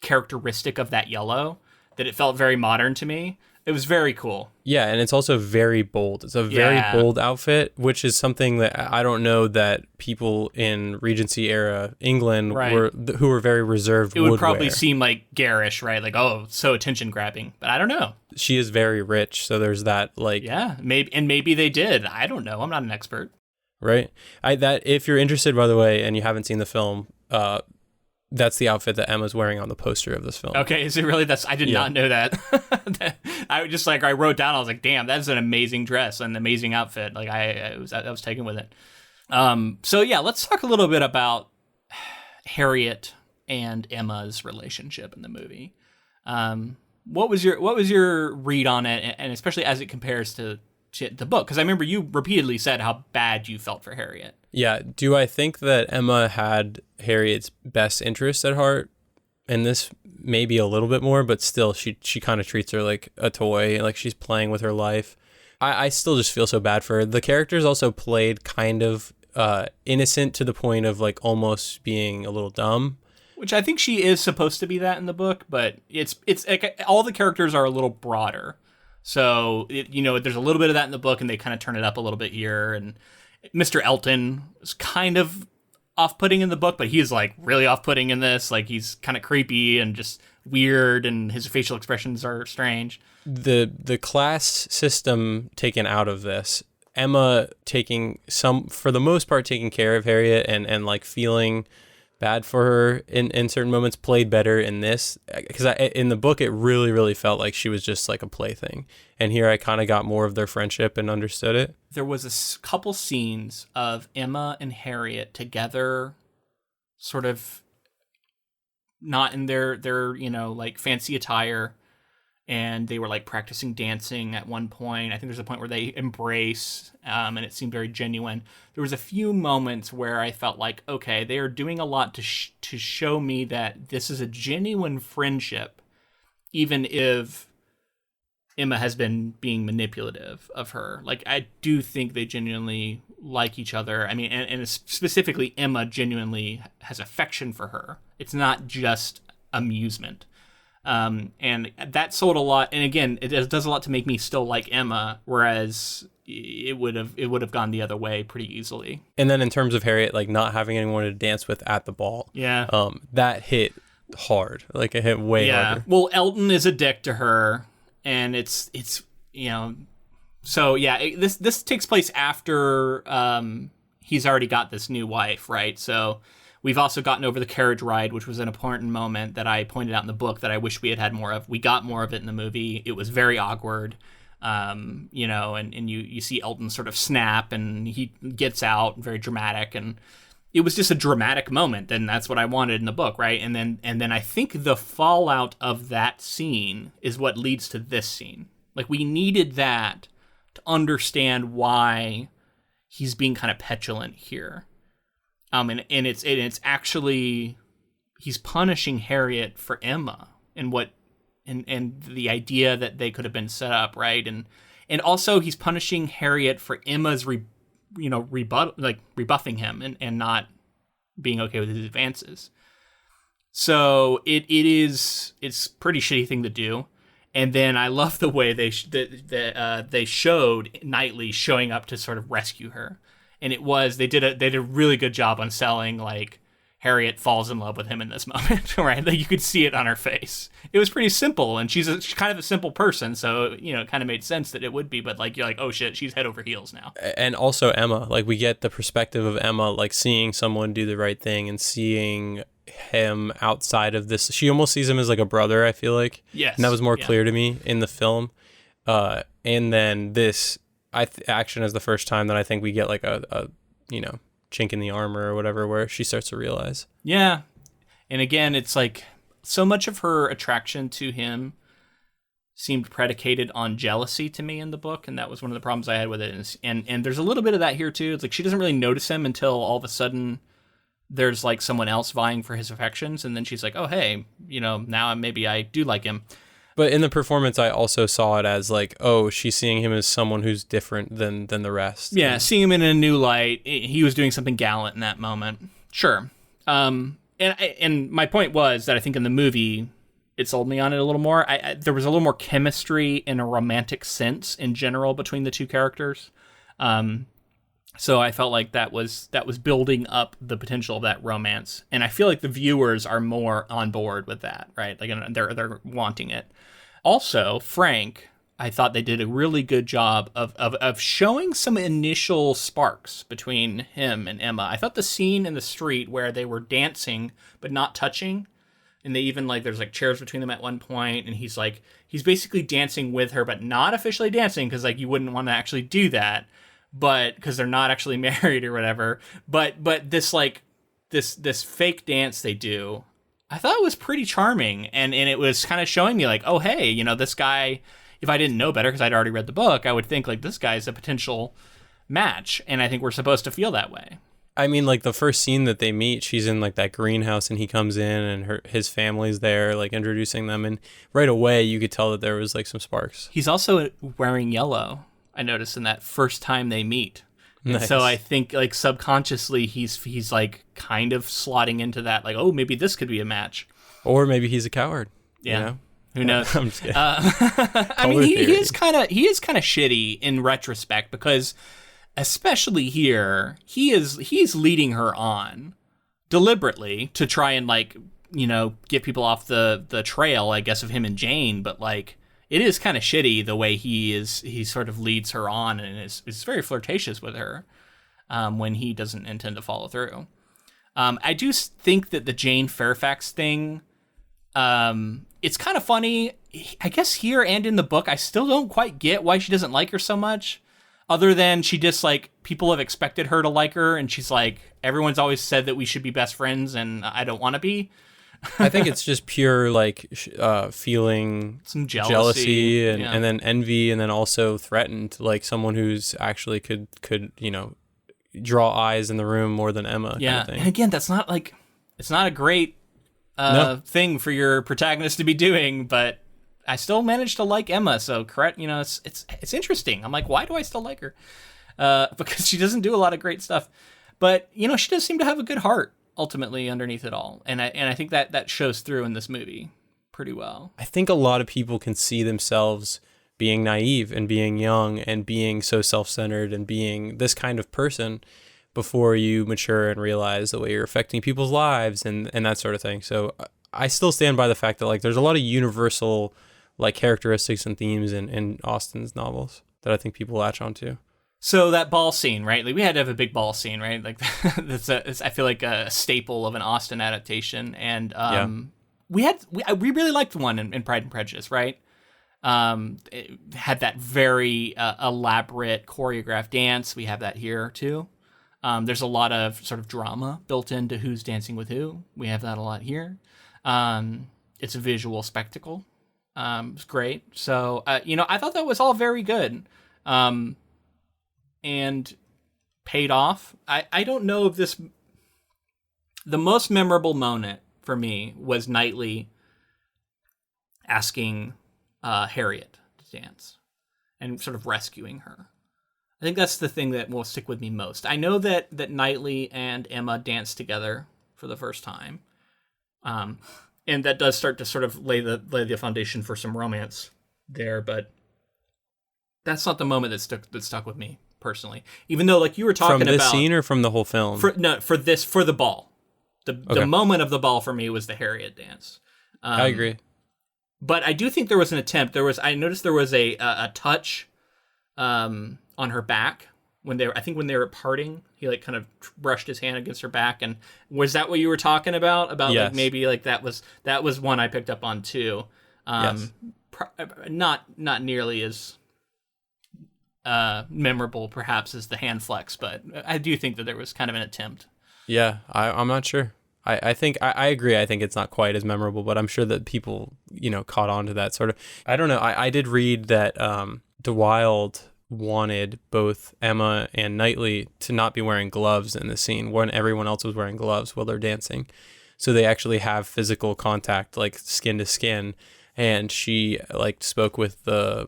B: characteristic of that yellow, that it felt very modern to me. It was very cool. Yeah,
A: and it's also very bold. It's a very bold outfit, which is something that I don't know that people in Regency era England who were very reserved
B: would probably
A: wear.
B: Seem like garish, right? Like, oh, so attention grabbing. But I don't know.
A: She is very rich, so there's that, like,
B: yeah, maybe they did. I don't know. I'm not an expert.
A: Right. If you're interested, by the way, and you haven't seen the film, that's the outfit that Emma's wearing on the poster of this film.
B: Okay, is it really? I did not know that. I just I wrote down, I was like, damn, that's an amazing dress, an amazing outfit. Like I was taken with it. So yeah, let's talk a little bit about Harriet and Emma's relationship in the movie. What was your read on it, and especially as it compares to the book? Because I remember you repeatedly said how bad you felt for Harriet.
A: Yeah. Do I think that Emma had Harriet's best interest at heart? And this maybe a little bit more, but still, she kind of treats her like a toy, like she's playing with her life. I still just feel so bad for her. The character's also played kind of innocent to the point of like almost being a little dumb.
B: Which I think she is supposed to be that in the book, but it's like all the characters are a little broader. So, there's a little bit of that in the book, and they kind of turn it up a little bit here. And Mr. Elton is kind of off-putting in the book, but he's like really off-putting in this. Like he's kind of creepy and just weird, and his facial expressions are strange.
A: The class system taken out of this, Emma for the most part, taking care of Harriet and like feeling bad for her in certain moments, played better in this, because in the book it really, really felt like she was just like a plaything, and here I kind of got more of their friendship and understood it.
B: There was a couple scenes of Emma and Harriet together, sort of not in their like fancy attire, and they were like practicing dancing at one point. I think there's a point where they embrace, and it seemed very genuine. There was a few moments where I felt like, okay, they are doing a lot to show me that this is a genuine friendship, even if Emma has been being manipulative of her. Like, I do think they genuinely like each other. I mean, and specifically Emma genuinely has affection for her. It's not just amusement. And that sold a lot. And again, it does a lot to make me still like Emma, whereas it would have gone the other way pretty easily.
A: And then in terms of Harriet, like not having anyone to dance with at the ball, that hit hard. Like it hit way harder.
B: Well, Elton is a dick to her, and it's so yeah. This takes place after he's already got this new wife, right? So. We've also gotten over the carriage ride, which was an important moment that I pointed out in the book that I wish we had more of. We got more of it in the movie. It was very awkward, and you see Elton sort of snap, and he gets out, very dramatic, and it was just a dramatic moment, and that's what I wanted in the book, right? And then I think the fallout of that scene is what leads to this scene. Like, we needed that to understand why he's being kind of petulant here. And it's actually, he's punishing Harriet for Emma and the idea that they could have been set up, right? And also he's punishing Harriet for Emma's rebuffing him and not being okay with his advances. So it's pretty shitty thing to do. And then I love the way they showed Knightley showing up to sort of rescue her. And they did a really good job on selling, like, Harriet falls in love with him in this moment, right? Like, you could see it on her face. It was pretty simple, and she's kind of a simple person, so, it kind of made sense that it would be, but, like, you're like, oh shit, she's head over heels now.
A: And also Emma, like, we get the perspective of Emma, like, seeing someone do the right thing and seeing him outside of this. She almost sees him as, like, a brother, I feel like.
B: Yes.
A: And that was more clear to me in the film. And then this... action is the first time that I think we get like a chink in the armor or whatever, where she starts to realize. Yeah.
B: And again, it's like so much of her attraction to him seemed predicated on jealousy to me in the book. And that was one of the problems I had with it. And there's a little bit of that here too. It's like she doesn't really notice him until all of a sudden there's like someone else vying for his affections. And then she's like, oh, hey, now maybe I do like him.
A: But in the performance, I also saw it as like, oh, she's seeing him as someone who's different than the rest.
B: Yeah, seeing him in a new light. He was doing something gallant in that moment. Sure. And my point was that I think in the movie, it sold me on it a little more. There was a little more chemistry in a romantic sense in general between the two characters. So I felt like that was building up the potential of that romance. And I feel like the viewers are more on board with that, right? Like they're wanting it. Also, Frank, I thought they did a really good job of showing some initial sparks between him and Emma. I thought the scene in the street where they were dancing but not touching, and they even like there's like chairs between them at one point, and he's basically dancing with her but not officially dancing, because like you wouldn't want to actually do that, but because they're not actually married or whatever. But this like this fake dance they do, I thought it was pretty charming, and it was kind of showing me like, oh hey, you know, this guy, if I didn't know better because I'd already read the book, I would think like this guy's a potential match, and I think we're supposed to feel that way.
A: I mean, like the first scene that they meet, she's in like that greenhouse and he comes in and his family's there, like introducing them, and right away you could tell that there was like some sparks.
B: He's also wearing yellow, I noticed, in that first time they meet. And so I think like subconsciously he's like kind of slotting into that, like, oh, maybe this could be a match.
A: Or maybe he's a coward.
B: Yeah.
A: You know?
B: Who knows?
A: I'm just kidding.
B: I mean, he is kind of shitty in retrospect, because especially here, he's leading her on deliberately to try and like, you know, get people off the trail, I guess, of him and Jane. But like, it is kind of shitty the way he sort of leads her on and is very flirtatious with her when he doesn't intend to follow through. I do think that the Jane Fairfax thing, it's kind of funny. I guess here and in the book, I still don't quite get why she doesn't like her so much, other than she just like, people have expected her to like her, and she's like, everyone's always said that we should be best friends and I don't want to be.
A: I think it's just pure like feeling
B: some
A: jealousy and then envy, and then also threatened, like someone who's actually could you know, draw eyes in the room more than Emma.
B: Yeah,
A: kind of thing.
B: And again, that's not like, it's not a great thing for your protagonist to be doing, but I still managed to like Emma. So correct, you know, it's interesting. I'm like, why do I still like her? Because she doesn't do a lot of great stuff, but you know, she does seem to have a good heart ultimately underneath it all, and I think that shows through in this movie pretty well.
A: I think a lot of people can see themselves being naive and being young and being so self-centered and being this kind of person before you mature and realize the way you're affecting people's lives and that sort of thing. So I still stand by the fact that like there's a lot of universal like characteristics and themes in Austen's novels that I think people latch onto.
B: So that ball scene, right? Like we had to have a big ball scene, right? Like it's I feel like a staple of an Austen adaptation, and we really liked the one in Pride and Prejudice, right? It had that very elaborate choreographed dance. We have that here too. There's a lot of sort of drama built into who's dancing with who. We have that a lot here. It's a visual spectacle. It's great. So you know, I thought that was all very good. And paid off. I don't know if this... The most memorable moment for me was Knightley asking Harriet to dance and sort of rescuing her. I think that's the thing that will stick with me most. I know that Knightley and Emma danced together for the first time. And that does start to sort of lay the foundation for some romance there, but that's not the moment that stuck with me personally. Even though, like you were talking about,
A: from this scene or from the whole film?
B: For the ball, the moment of the ball for me was the Harriet dance.
A: I agree,
B: but I do think there was an attempt. I noticed there was a touch on her back when they were parting. He like kind of brushed his hand against her back, and was that what you were talking about? About yes. Like maybe like that was one I picked up on too.
A: Yes.
B: Not nearly as memorable perhaps as the hand flex, but I do think that there was kind of an attempt.
A: Yeah, I'm not sure. I think I agree. I think it's not quite as memorable, but I'm sure that people, you know, caught on to that sort of. I don't know. I did read that Wilde wanted both Emma and Knightley to not be wearing gloves in the scene when everyone else was wearing gloves while they're dancing. So they actually have physical contact, like skin to skin. And she like spoke with the,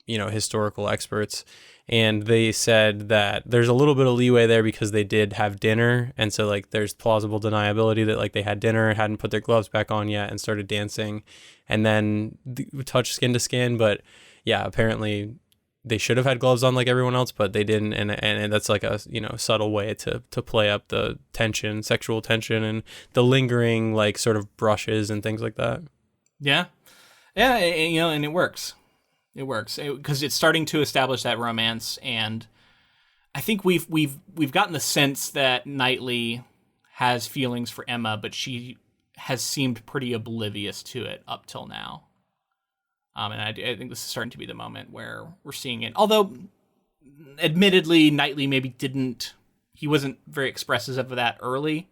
A: you know, historical experts, and they said that there's a little bit of leeway there because they did have dinner. And so like there's plausible deniability that like they had dinner, hadn't put their gloves back on yet, and started dancing and then touched skin to skin. But yeah, apparently they should have had gloves on like everyone else, but they didn't, and that's like a, you know, subtle way to play up the tension, sexual tension, and the lingering like sort of brushes and things like that.
B: Yeah, you know, and it works. It works because it's starting to establish that romance, and I think we've gotten the sense that Knightley has feelings for Emma, but she has seemed pretty oblivious to it up till now. And I think this is starting to be the moment where we're seeing it. Although, admittedly, Knightley he wasn't very expressive of that early.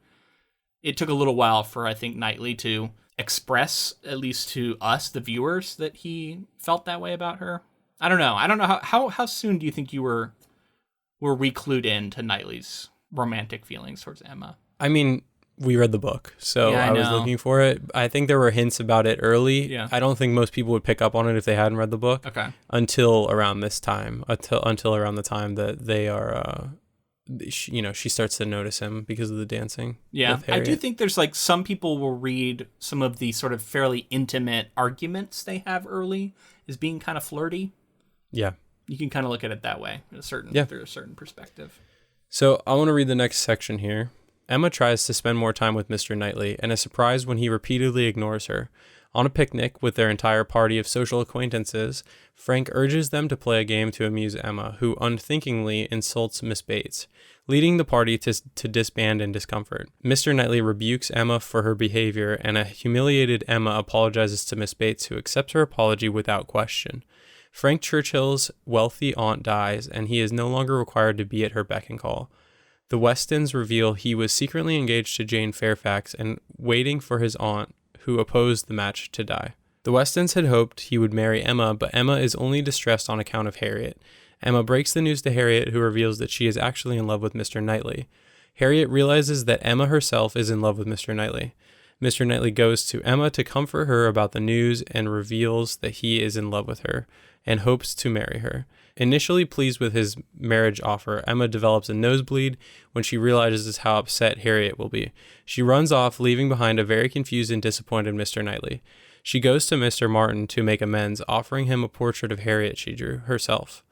B: It took a little while for, I think, Knightley to express, at least to us, the viewers, that he felt that way about her. I don't know. How soon do you think you were re-clued into Knightley's romantic feelings towards Emma?
A: I mean, we read the book, so
B: yeah,
A: I was looking for it. I think there were hints about it early.
B: Yeah.
A: I don't think most people would pick up on it if they hadn't read the book.
B: Okay.
A: Until around this time, until around the time that they are, she starts to notice him because of the dancing.
B: Yeah, I do think there's like some people will read some of the sort of fairly intimate arguments they have early as being kind of flirty.
A: Yeah.
B: You can kind of look at it that way, through a certain perspective.
A: So I want to read the next section here. Emma tries to spend more time with Mr. Knightley and is surprised when he repeatedly ignores her. On a picnic with their entire party of social acquaintances, Frank urges them to play a game to amuse Emma, who unthinkingly insults Miss Bates, leading the party to disband in discomfort. Mr. Knightley rebukes Emma for her behavior, and a humiliated Emma apologizes to Miss Bates, who accepts her apology without question. Frank Churchill's wealthy aunt dies, and he is no longer required to be at her beck and call. The Westons reveal he was secretly engaged to Jane Fairfax and waiting for his aunt, who opposed the match, to die. The Westons had hoped he would marry Emma, but Emma is only distressed on account of Harriet. Emma breaks the news to Harriet, who reveals that she is actually in love with Mr. Knightley. Harriet realizes that Emma herself is in love with Mr. Knightley. Mr. Knightley goes to Emma to comfort her about the news and reveals that he is in love with her and hopes to marry her. Initially pleased with his marriage offer, Emma develops a nosebleed when she realizes how upset Harriet will be. She runs off, leaving behind a very confused and disappointed Mr. Knightley. She goes to Mr. Martin to make amends, offering him a portrait of Harriet she drew herself.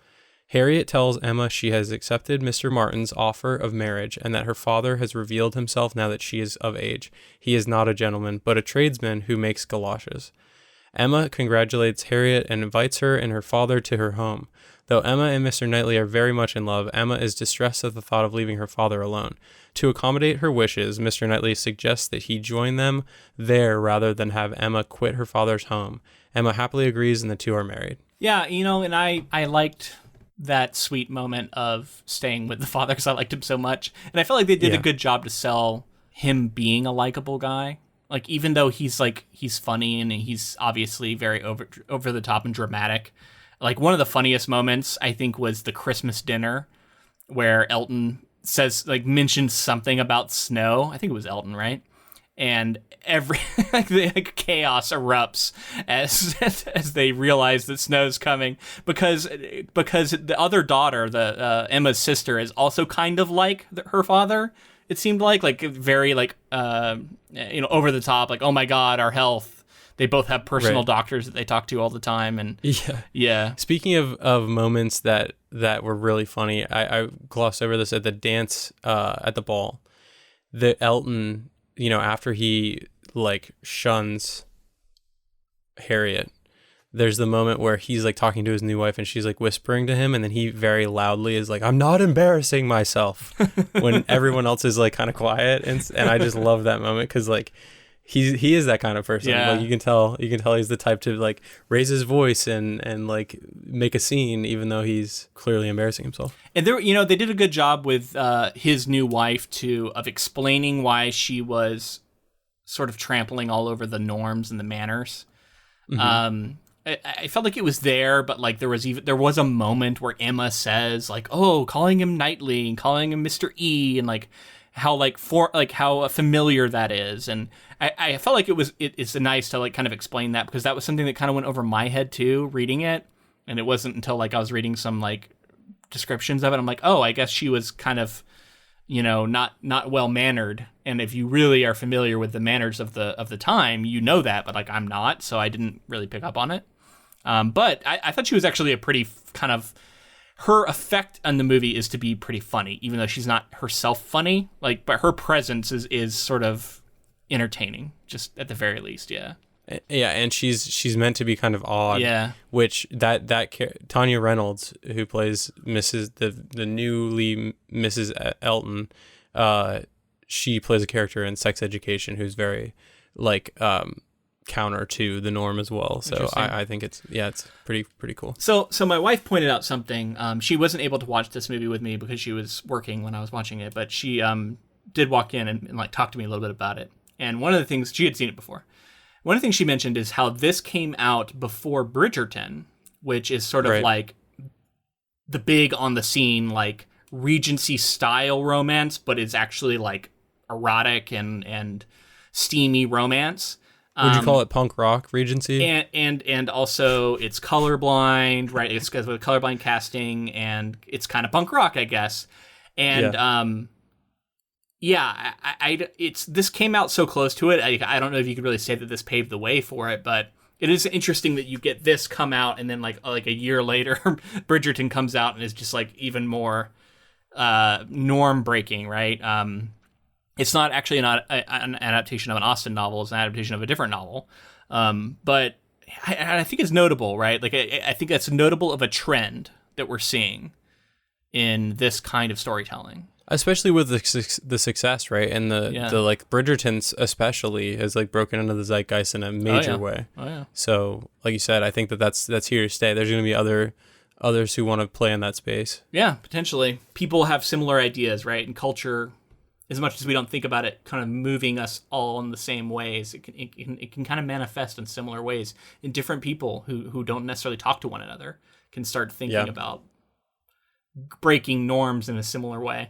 A: Harriet tells Emma she has accepted Mr. Martin's offer of marriage and that her father has revealed himself now that she is of age. He is not a gentleman, but a tradesman who makes galoshes. Emma congratulates Harriet and invites her and her father to her home. Though Emma and Mr. Knightley are very much in love, Emma is distressed at the thought of leaving her father alone. To accommodate her wishes, Mr. Knightley suggests that he join them there rather than have Emma quit her father's home. Emma happily agrees and the two are married.
B: Yeah, and I liked that sweet moment of staying with the father because I liked him so much. And I felt like they did a good job to sell him being a likable guy. Like, even though he's funny and he's obviously very over the top and dramatic. Like, one of the funniest moments, I think, was the Christmas dinner where Elton mentions something about snow. I think it was Elton, right? And every chaos erupts as they realize that snow's coming because the other daughter, Emma's sister, is also kind of like her father. It seemed like very over the top, like, oh my God, our health. They both have personal doctors that they talk to all the time, and yeah.
A: Speaking of moments that were really funny, I glossed over this at the dance at the ball. The Elton, after he shuns Harriet, there's the moment where he's talking to his new wife and she's whispering to him, and then he very loudly is like, "I'm not embarrassing myself," when everyone else is kind of quiet, and I just love that moment because he is that kind of person.
B: Yeah.
A: You can tell he's the type to raise his voice and make a scene even though he's clearly embarrassing himself.
B: And they did a good job with his new wife of explaining why she was sort of trampling all over the norms and the manners. Mm-hmm. I felt like it was there, but there was a moment where Emma says "Oh, calling him Knightley and calling him Mr. E," and how familiar that is, and I felt like it's nice to kind of explain that because that was something that kind of went over my head too reading it, and it wasn't until I was reading some descriptions of it I'm like, oh, I guess she was kind of not well mannered, and if you really are familiar with the manners of the time, that, but I'm not, so I didn't really pick up on it. But I thought she was actually a pretty kind of, her effect on the movie is to be pretty funny, even though she's not herself funny. But her presence is sort of entertaining, just at the very least, yeah.
A: Yeah, and she's meant to be kind of odd.
B: Yeah.
A: Which Tanya Reynolds, who plays the newly Mrs. Elton, she plays a character in Sex Education who's very like counter to the norm as well. So I think it's pretty cool.
B: So my wife pointed out something. She wasn't able to watch this movie with me because she was working when I was watching it, but she did walk in and like talk to me a little bit about it. And one of the things, she had seen it before. One of the things she mentioned is how this came out before Bridgerton, which is sort of like the big on the scene, like Regency style romance, but it's actually like erotic and steamy romance.
A: Would you call it punk rock Regency?
B: And also it's colorblind, right? It's got colorblind casting, and it's kind of punk rock, I guess. And this came out so close to it. I don't know if you could really say that this paved the way for it, but it is interesting that you get this come out, and then like a year later, Bridgerton comes out and is just like even more norm breaking, right? It's not actually an adaptation of an Austen novel; it's an adaptation of a different novel. But I think it's notable, right? Like I think that's notable of a trend that we're seeing in this kind of storytelling.
A: Especially with the success, right? And the like Bridgerton especially has like broken into the zeitgeist in a major way.
B: Oh yeah.
A: So like you said, I think that's here to stay. There's going to be others who want to play in that space.
B: Yeah, potentially. People have similar ideas, right? And culture, as much as we don't think about it, kind of moving us all in the same ways. It can kind of manifest in similar ways in different people who don't necessarily talk to one another can start thinking about breaking norms in a similar way.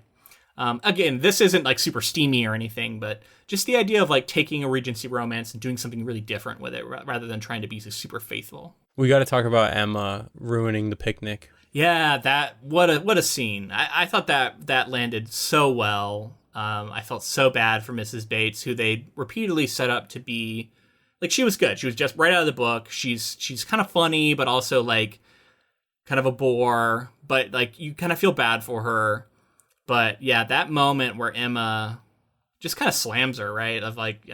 B: Again, this isn't like super steamy or anything, but just the idea of like taking a Regency romance and doing something really different with it rather than trying to be super faithful.
A: We got to talk about Emma ruining the picnic.
B: Yeah, what a scene. I thought that landed so well. I felt so bad for Mrs. Bates, who they repeatedly set up to be like, she was good. She was just right out of the book. She's kind of funny, but also like kind of a bore, but like you kind of feel bad for her. But yeah, that moment where Emma just kind of slams her, right? Of like,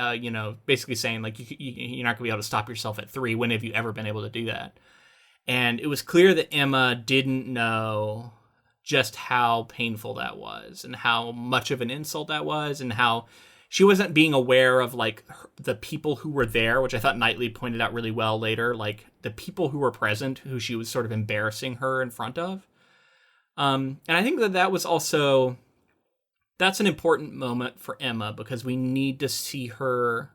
B: basically saying like, you're not gonna be able to stop yourself at 3. When have you ever been able to do that? And it was clear that Emma didn't know just how painful that was and how much of an insult that was, and how she wasn't being aware of like the people who were there, which I thought Knightley pointed out really well later, like the people who were present, who she was sort of embarrassing her in front of. And I think that was also, that's an important moment for Emma, because we need to see her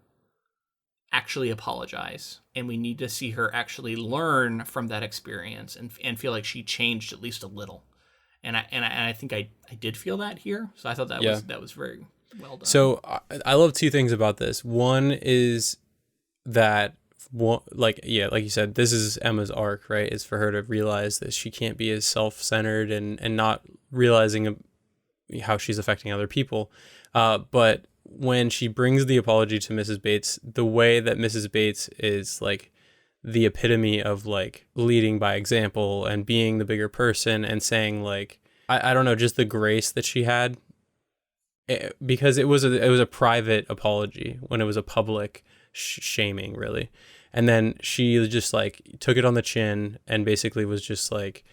B: actually apologize, and we need to see her actually learn from that experience and feel like she changed at least a little. And I think I did feel that here. So I thought that was very well done.
A: So I love 2 things about this. One is that, like you said, this is Emma's arc, right? Is for her to realize that she can't be as self-centered and not realizing how she's affecting other people. But when she brings the apology to Mrs. Bates, the way that Mrs. Bates is like the epitome of like leading by example and being the bigger person and saying like, I don't know, just the grace that she had, because it was a private apology when it was a public shaming, really. And then she just like took it on the chin and basically was just like,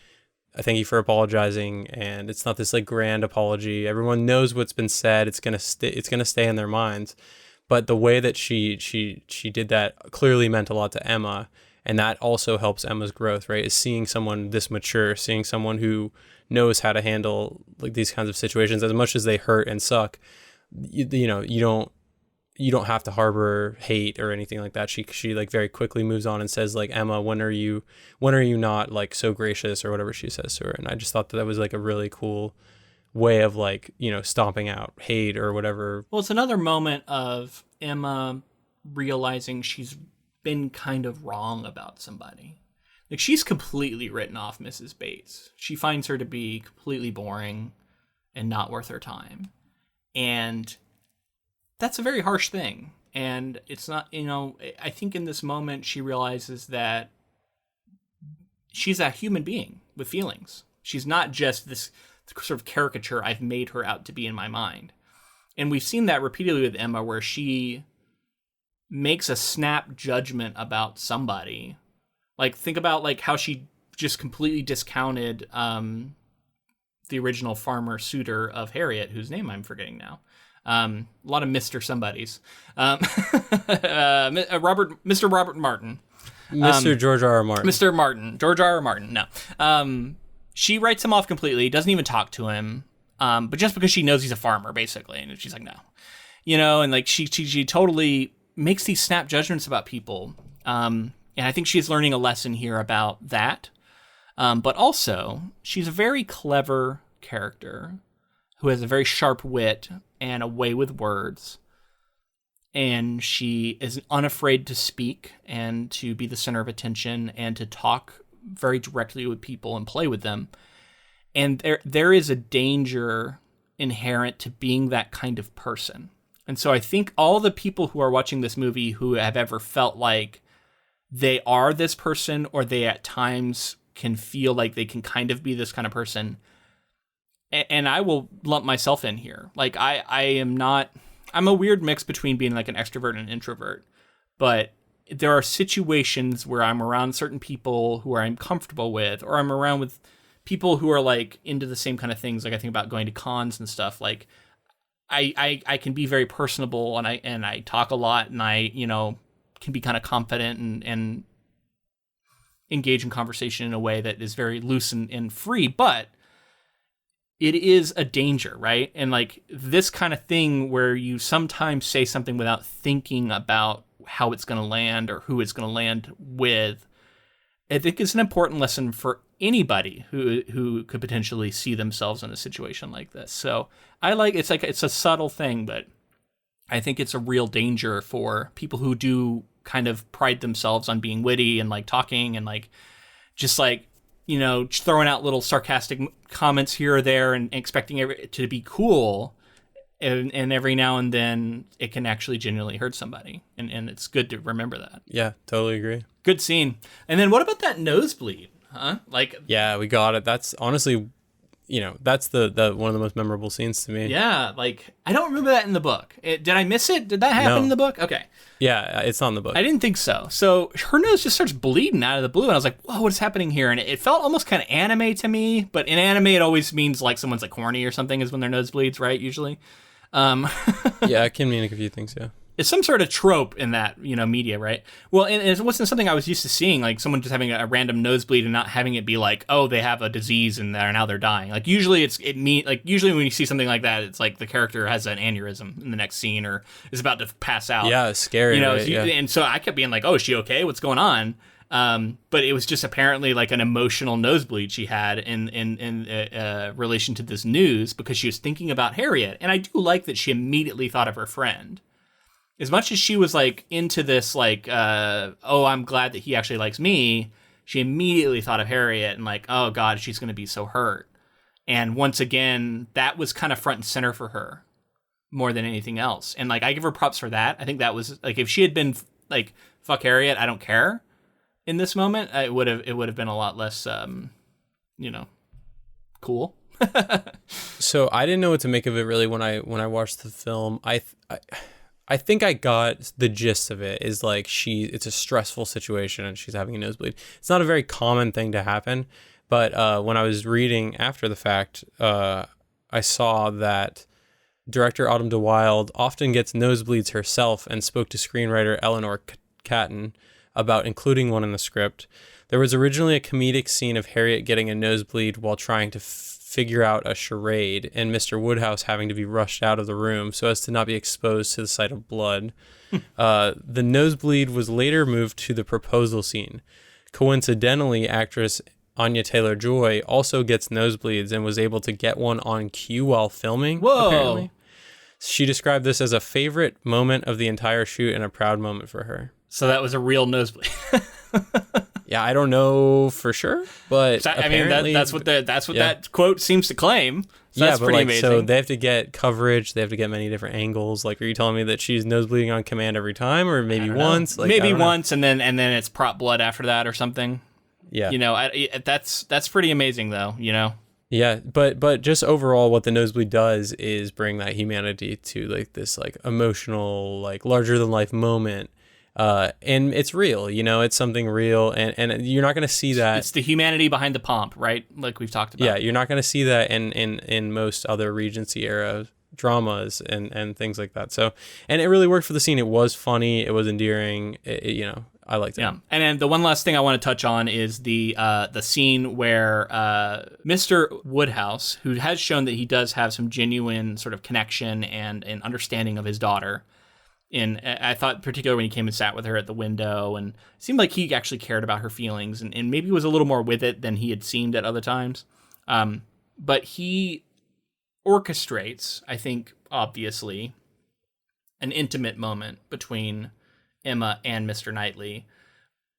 A: I thank you for apologizing. And it's not this like grand apology. Everyone knows what's been said. It's going to stay in their minds. But the way that she did that clearly meant a lot to Emma. And that also helps Emma's growth, right? Is seeing someone this mature, seeing someone who knows how to handle like these kinds of situations, as much as they hurt and suck. You don't have to harbor hate or anything like that. She like very quickly moves on and says like, Emma, when are you not like so gracious, or whatever she says to her. And I just thought that was like a really cool way of like, stomping out hate or whatever.
B: Well, it's another moment of Emma realizing she's been kind of wrong about somebody. Like, she's completely written off Mrs. Bates. She finds her to be completely boring and not worth her time. And that's a very harsh thing. And it's not, I think in this moment she realizes that she's a human being with feelings. She's not just this sort of caricature I've made her out to be in my mind. And we've seen that repeatedly with Emma, where she makes a snap judgment about somebody. Like, think about like how she just completely discounted the original farmer suitor of Harriet, whose name I'm forgetting now. A lot of Mr. Somebodies. Mr. Robert Martin.
A: Mr. George R. R. Martin.
B: Mr. Martin. George R. R. Martin. No. She writes him off completely, doesn't even talk to him, but just because she knows he's a farmer, basically. And she's like, no. And like she totally makes these snap judgments about people. And I think she's learning a lesson here about that. But also, she's a very clever character who has a very sharp wit and a way with words. And she is unafraid to speak and to be the center of attention and to talk very directly with people and play with them. And there is a danger inherent to being that kind of person. And so I think all the people who are watching this movie who have ever felt like they are this person, or they at times can feel like they can kind of be this kind of person, and I will lump myself in here. Like I'm a weird mix between being like an extrovert and an introvert, but there are situations where I'm around certain people who I'm comfortable with, or I'm around with people who are like into the same kind of things. Like I think about going to cons and stuff. Like I can be very personable, and I talk a lot, and I, can be kind of confident and engage in conversation in a way that is very loose and free, but it is a danger, right? And like this kind of thing where you sometimes say something without thinking about how it's going to land or who it's going to land with, I think is an important lesson for anybody who could potentially see themselves in a situation like this. So it's a subtle thing, but I think it's a real danger for people who do kind of pride themselves on being witty and like talking and like just like, throwing out little sarcastic comments here or there and expecting it to be cool. And every now and then it can actually genuinely hurt somebody. And it's good to remember that.
A: Yeah, totally agree.
B: Good scene. And then what about that nosebleed? Huh? Like,
A: yeah, we got it. That's honestly, that's the one of the most memorable scenes to me.
B: Yeah, like I don't remember that in the book. Did I miss it? Did that happen in the book? Okay.
A: Yeah, it's not in the book.
B: I didn't think so. So her nose just starts bleeding out of the blue, and I was like, "Whoa, what is happening here?" And it felt almost kind of anime to me. But in anime, it always means like someone's like horny or something is when their nose bleeds, right? Usually.
A: Yeah, it can mean a few things. Yeah.
B: It's some sort of trope in that, media, right? Well, and it wasn't something I was used to seeing, like someone just having a random nosebleed and not having it be like, oh, they have a disease and now they're dying. Like usually usually when you see something like that, it's like the character has an aneurysm in the next scene or is about to pass out.
A: Yeah, it's scary. Right? Yeah.
B: And so I kept being like, oh, is she okay? What's going on? But it was just apparently like an emotional nosebleed she had in relation to this news because she was thinking about Harriet. And I do like that she immediately thought of her friend. As much as she was like into this, like, oh, I'm glad that he actually likes me, she immediately thought of Harriet and like, oh God, she's going to be so hurt. And once again, that was kind of front and center for her more than anything else. And like, I give her props for that. I think that was like, if she had been like, fuck Harriet, I don't care in this moment, it would have been a lot less, cool.
A: So I didn't know what to make of it really when I watched the film. I think I got the gist of it is like it's a stressful situation and she's having a nosebleed. It's not a very common thing to happen, but when I was reading after the fact, I saw that director Autumn de Wilde often gets nosebleeds herself and spoke to screenwriter Eleanor Catton about including one in the script. There was originally a comedic scene of Harriet getting a nosebleed while trying to figure out a charade and Mr. Woodhouse having to be rushed out of the room so as to not be exposed to the sight of blood. The nosebleed was later moved to the proposal scene. Coincidentally, actress Anya Taylor-Joy also gets nosebleeds and was able to get one on cue while filming.
B: Whoa!
A: Apparently. She described this as a favorite moment of the entire shoot and a proud moment for her.
B: So that was a real nosebleed.
A: Yeah, I don't know for sure, but
B: so, I mean that's what that quote seems to claim. So that's pretty amazing.
A: So they have to get coverage. They have to get many different angles. Like, are you telling me that she's nosebleeding on command every time, or maybe once? Like,
B: maybe once, and then it's prop blood after that, or something.
A: Yeah,
B: that's pretty amazing, though.
A: Yeah, but just overall, what the nosebleed does is bring that humanity to like this like emotional, like larger than life moment. And it's real, you know, it's something real, and you're not going to see that.
B: It's the humanity behind the pomp, right? Like we've talked about.
A: Yeah, you're not going to see that in most other Regency era dramas and things like that. So, and it really worked for the scene. It was funny, it was endearing, you know, I liked it.
B: Yeah, and then the one last thing I want to touch on is the scene where Mr. Woodhouse, who has shown that he does have some genuine sort of connection and understanding of his daughter. I thought particularly when he came and sat with her at the window, and it seemed like he actually cared about her feelings and maybe was a little more with it than he had seemed at other times. But he orchestrates, I think, obviously, an intimate moment between Emma and Mr. Knightley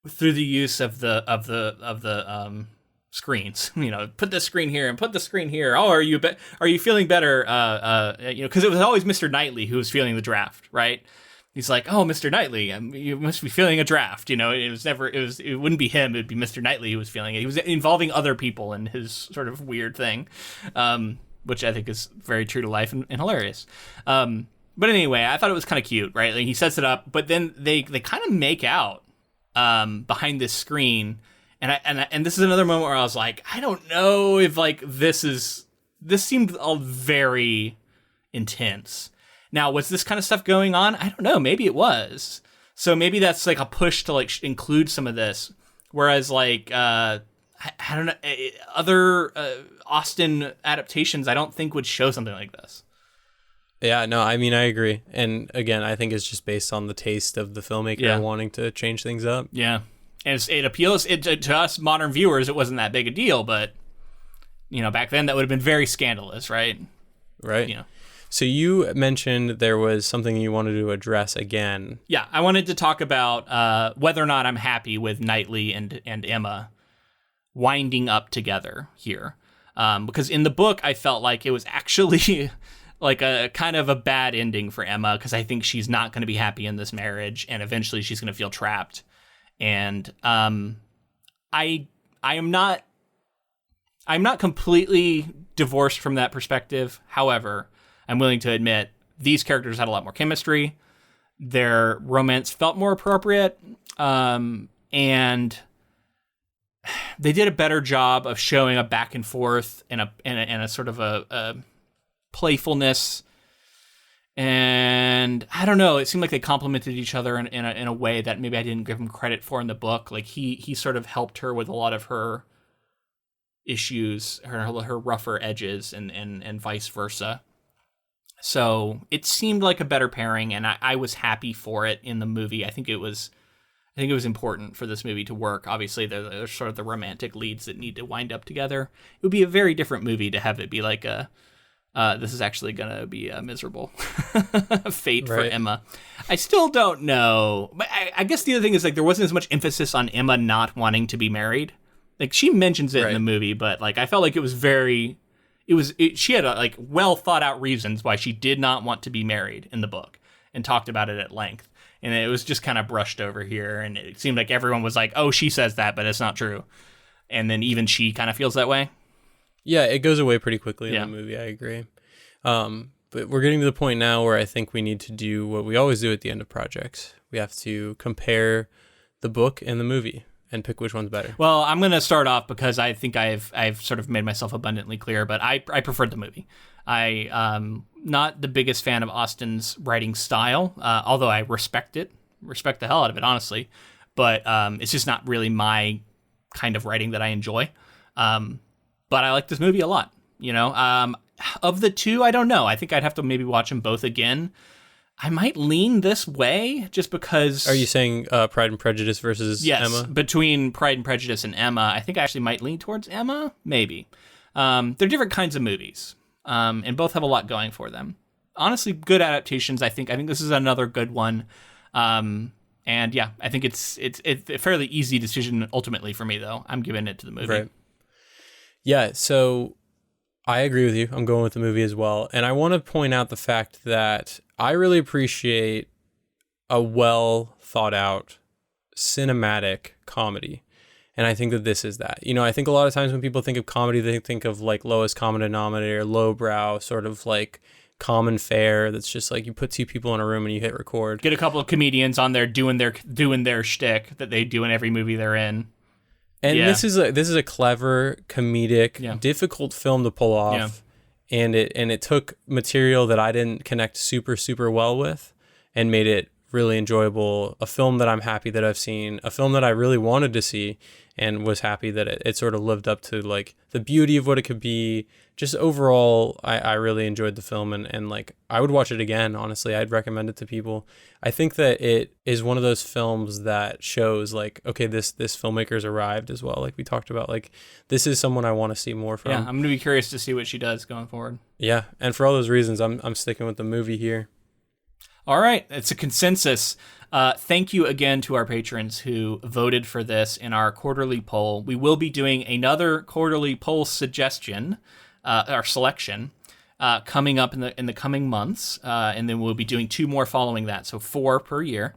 B: through the use of the screens. You know, put this screen here and put the screen here. Oh, are you feeling better? You know, because it was always Mr. Knightley who was feeling the draft, right? He's like, oh, Mr. Knightley, you must be feeling a draft. You know, it wouldn't be him. It'd be Mr. Knightley who was feeling it. He was involving other people in his sort of weird thing, which I think is very true to life and hilarious. But anyway, I thought it was kind of cute, right? Like he sets it up, but then they kind of make out behind this screen. And this is another moment where I was like, I don't know if like this seemed all very intense. Now, was this kind of stuff going on? I don't know. Maybe it was. So maybe that's like a push to like include some of this. Whereas like, I don't know, other Austen adaptations, I don't think would show something like this.
A: Yeah, no, I mean, I agree. And again, I think it's just based on the taste of the filmmaker wanting to change things up.
B: Yeah. And it appeals to us modern viewers. It wasn't that big a deal, but you know, back then that would have been very scandalous, right?
A: Right.
B: You know.
A: So you mentioned there was something you wanted to address again.
B: Yeah, I wanted to talk about whether or not I'm happy with Knightley and Emma winding up together here, because in the book I felt like it was actually like a kind of a bad ending for Emma, because I think she's not going to be happy in this marriage, and eventually she's going to feel trapped. And I'm not completely divorced from that perspective. However, I'm willing to admit these characters had a lot more chemistry. Their romance felt more appropriate, and they did a better job of showing a back and forth and a sort of a playfulness. And I don't know, it seemed like they complemented each other in a way that maybe I didn't give him credit for in the book. Like he sort of helped her with a lot of her issues, her rougher edges, and vice versa. So it seemed like a better pairing, and I was happy for it in the movie. I think it was important for this movie to work. Obviously, they're sort of the romantic leads that need to wind up together. It would be a very different movie to have it be like this is actually going to be a miserable fate for Emma. I still don't know. But I guess the other thing is like there wasn't as much emphasis on Emma not wanting to be married. Like she mentions it in the movie, but like I felt like it was very... She had like well thought out reasons why she did not want to be married in the book, and talked about it at length. And it was just kind of brushed over here, and it seemed like everyone was like, "Oh, she says that, but it's not true." And then even she kind of feels that way.
A: Yeah, it goes away pretty quickly in the movie. I agree. But we're getting to the point now where I think we need to do what we always do at the end of projects. We have to compare the book and the movie and pick which one's better.
B: Well, I'm going to start off because I think I've sort of made myself abundantly clear, but I preferred the movie. I'm not the biggest fan of Austen's writing style, although I respect the hell out of it, honestly. But it's just not really my kind of writing that I enjoy. But I like this movie a lot. You know, of the two, I don't know. I think I'd have to maybe watch them both again. I might lean this way just because...
A: Are you saying Pride and Prejudice versus Emma?
B: Yes, between Pride and Prejudice and Emma, I think I actually might lean towards Emma, maybe. They're different kinds of movies, and both have a lot going for them. Honestly, good adaptations, I think. I think this is another good one. And yeah, I think it's a fairly easy decision ultimately for me, though. I'm giving it to the movie.
A: Right. Yeah, so I agree with you. I'm going with the movie as well. And I want to point out the fact that I really appreciate a well thought out cinematic comedy. And I think that this is that. You know, I think a lot of times when people think of comedy, they think of like lowest common denominator, lowbrow, sort of like common fare that's just like you put two people in a room and you hit record.
B: Get a couple of comedians on there doing their shtick that they do in every movie they're in.
A: And this is a clever, comedic, difficult film to pull off. Yeah. And it took material that I didn't connect super, super well with and made it really enjoyable. A film that I'm happy that I've seen, a film that I really wanted to see and was happy that it sort of lived up to like the beauty of what it could be. Just overall, I really enjoyed the film and like I would watch it again, honestly. I'd recommend it to people. I think that it is one of those films that shows like, okay, this filmmaker's arrived as well. Like we talked about, like this is someone I want to see more from.
B: Yeah, I'm going to be curious to see what she does going forward.
A: Yeah, and for all those reasons, I'm sticking with the movie here.
B: All right, it's a consensus. Thank you again to our patrons who voted for this in our quarterly poll. We will be doing another quarterly poll suggestion, our selection, coming up in the coming months, and then we'll be doing 2 more following that, so 4 per year.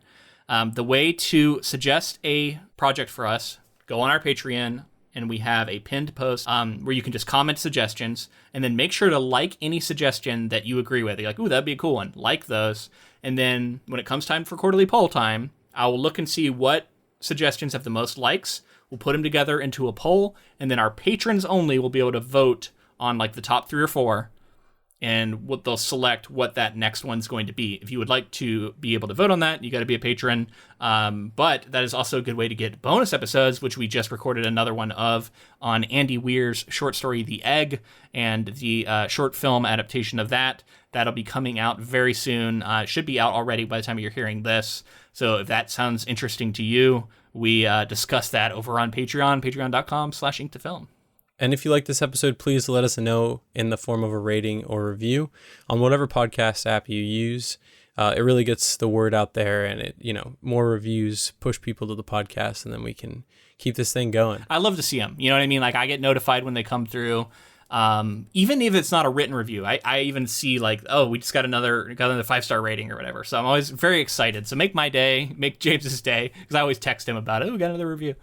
B: The way to suggest a project for us, go on our Patreon, and we have a pinned post where you can just comment suggestions, and then make sure to like any suggestion that you agree with. You're like, ooh, that'd be a cool one. Like those. And then when it comes time for quarterly poll time, I will look and see what suggestions have the most likes. We'll put them together into a poll, and then our patrons only will be able to vote on like the top 3 or 4, and they'll select what that next one's going to be. If you would like to be able to vote on that, you got to be a patron. But that is also a good way to get bonus episodes, which we just recorded another one of on Andy Weir's short story, The Egg, and the short film adaptation of that. That'll be coming out very soon. It should be out already by the time you're hearing this. So if that sounds interesting to you, we discuss that over on Patreon, patreon.com/inktofilm.
A: And if you like this episode, please let us know in the form of a rating or review on whatever podcast app you use. It really gets the word out there, and more reviews push people to the podcast, and then we can keep this thing going.
B: I love to see them. You know what I mean? Like I get notified when they come through. Even if it's not a written review, I even see like, oh, we just got another 5-star rating or whatever. So I'm always very excited. So make my day, make James's day, because I always text him about it. Oh, we got another review,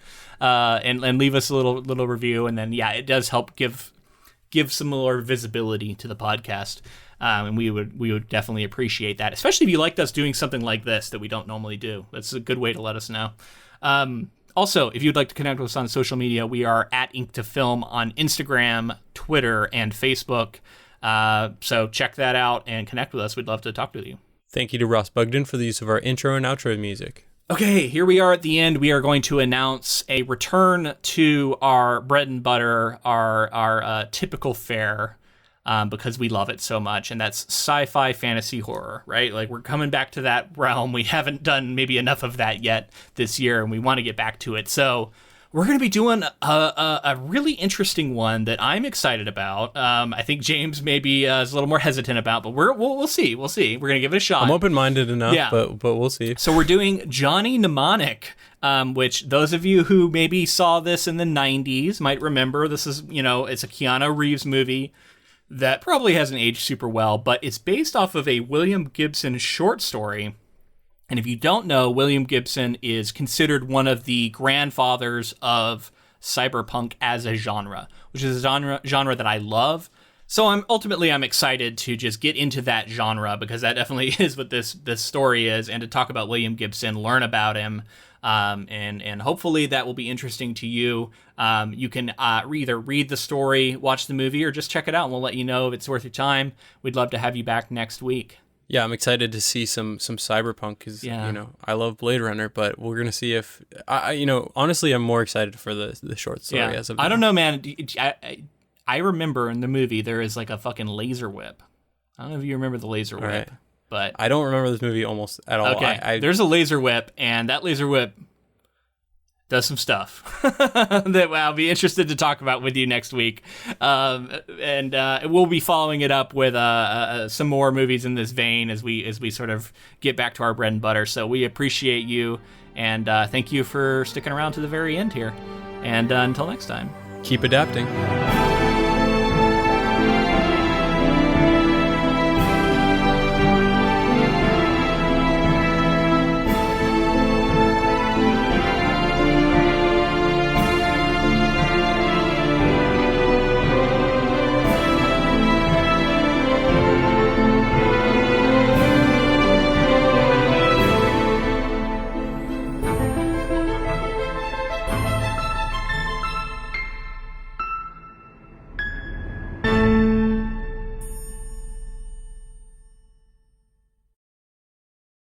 B: and leave us a little review, and then it does help give some more visibility to the podcast, and we would definitely appreciate that, especially if you liked us doing something like this that we don't normally do. That's a good way to let us know. Also, if you'd like to connect with us on social media, we are at Ink2Film on Instagram, Twitter, and Facebook. So check that out and connect with us. We'd love to talk to you.
A: Thank you to Ross Bugden for the use of our intro and outro music.
B: Okay, here we are at the end. We are going to announce a return to our bread and butter, our typical fare, because we love it so much, and that's sci-fi fantasy horror, right? Like we're coming back to that realm. We haven't done maybe enough of that yet this year, and we want to get back to it. So we're going to be doing a really interesting one that I'm excited about. I think James maybe is a little more hesitant about, but we'll see. We'll see. We're going to give it a shot.
A: I'm open-minded enough, but we'll see.
B: So we're doing Johnny Mnemonic, which those of you who maybe saw this in the 90s might remember. This is, it's a Keanu Reeves movie that probably hasn't aged super well, but it's based off of a William Gibson short story. And if you don't know, William Gibson is considered one of the grandfathers of cyberpunk as a genre, which is a genre that I love. So I'm excited to just get into that genre, because that definitely is what this story is, and to talk about William Gibson, learn about him, and hopefully that will be interesting to you. You can either read the story, watch the movie, or just check it out, and we'll let you know if it's worth your time. We'd love to have you back next week.
A: Yeah, I'm excited to see some cyberpunk, because I love Blade Runner, but we're gonna see if honestly, I'm more excited for the short story as of now.
B: I don't know, man. I remember in the movie there is like a fucking laser whip. I don't know if you remember the laser whip. Right. But
A: I don't remember this movie almost at all.
B: Okay, there's a laser whip, and that laser whip does some stuff that I'll be interested to talk about with you next week. And we'll be following it up with some more movies in this vein as we sort of get back to our bread and butter. So we appreciate you, and thank you for sticking around to the very end here. And until next time,
A: keep adapting.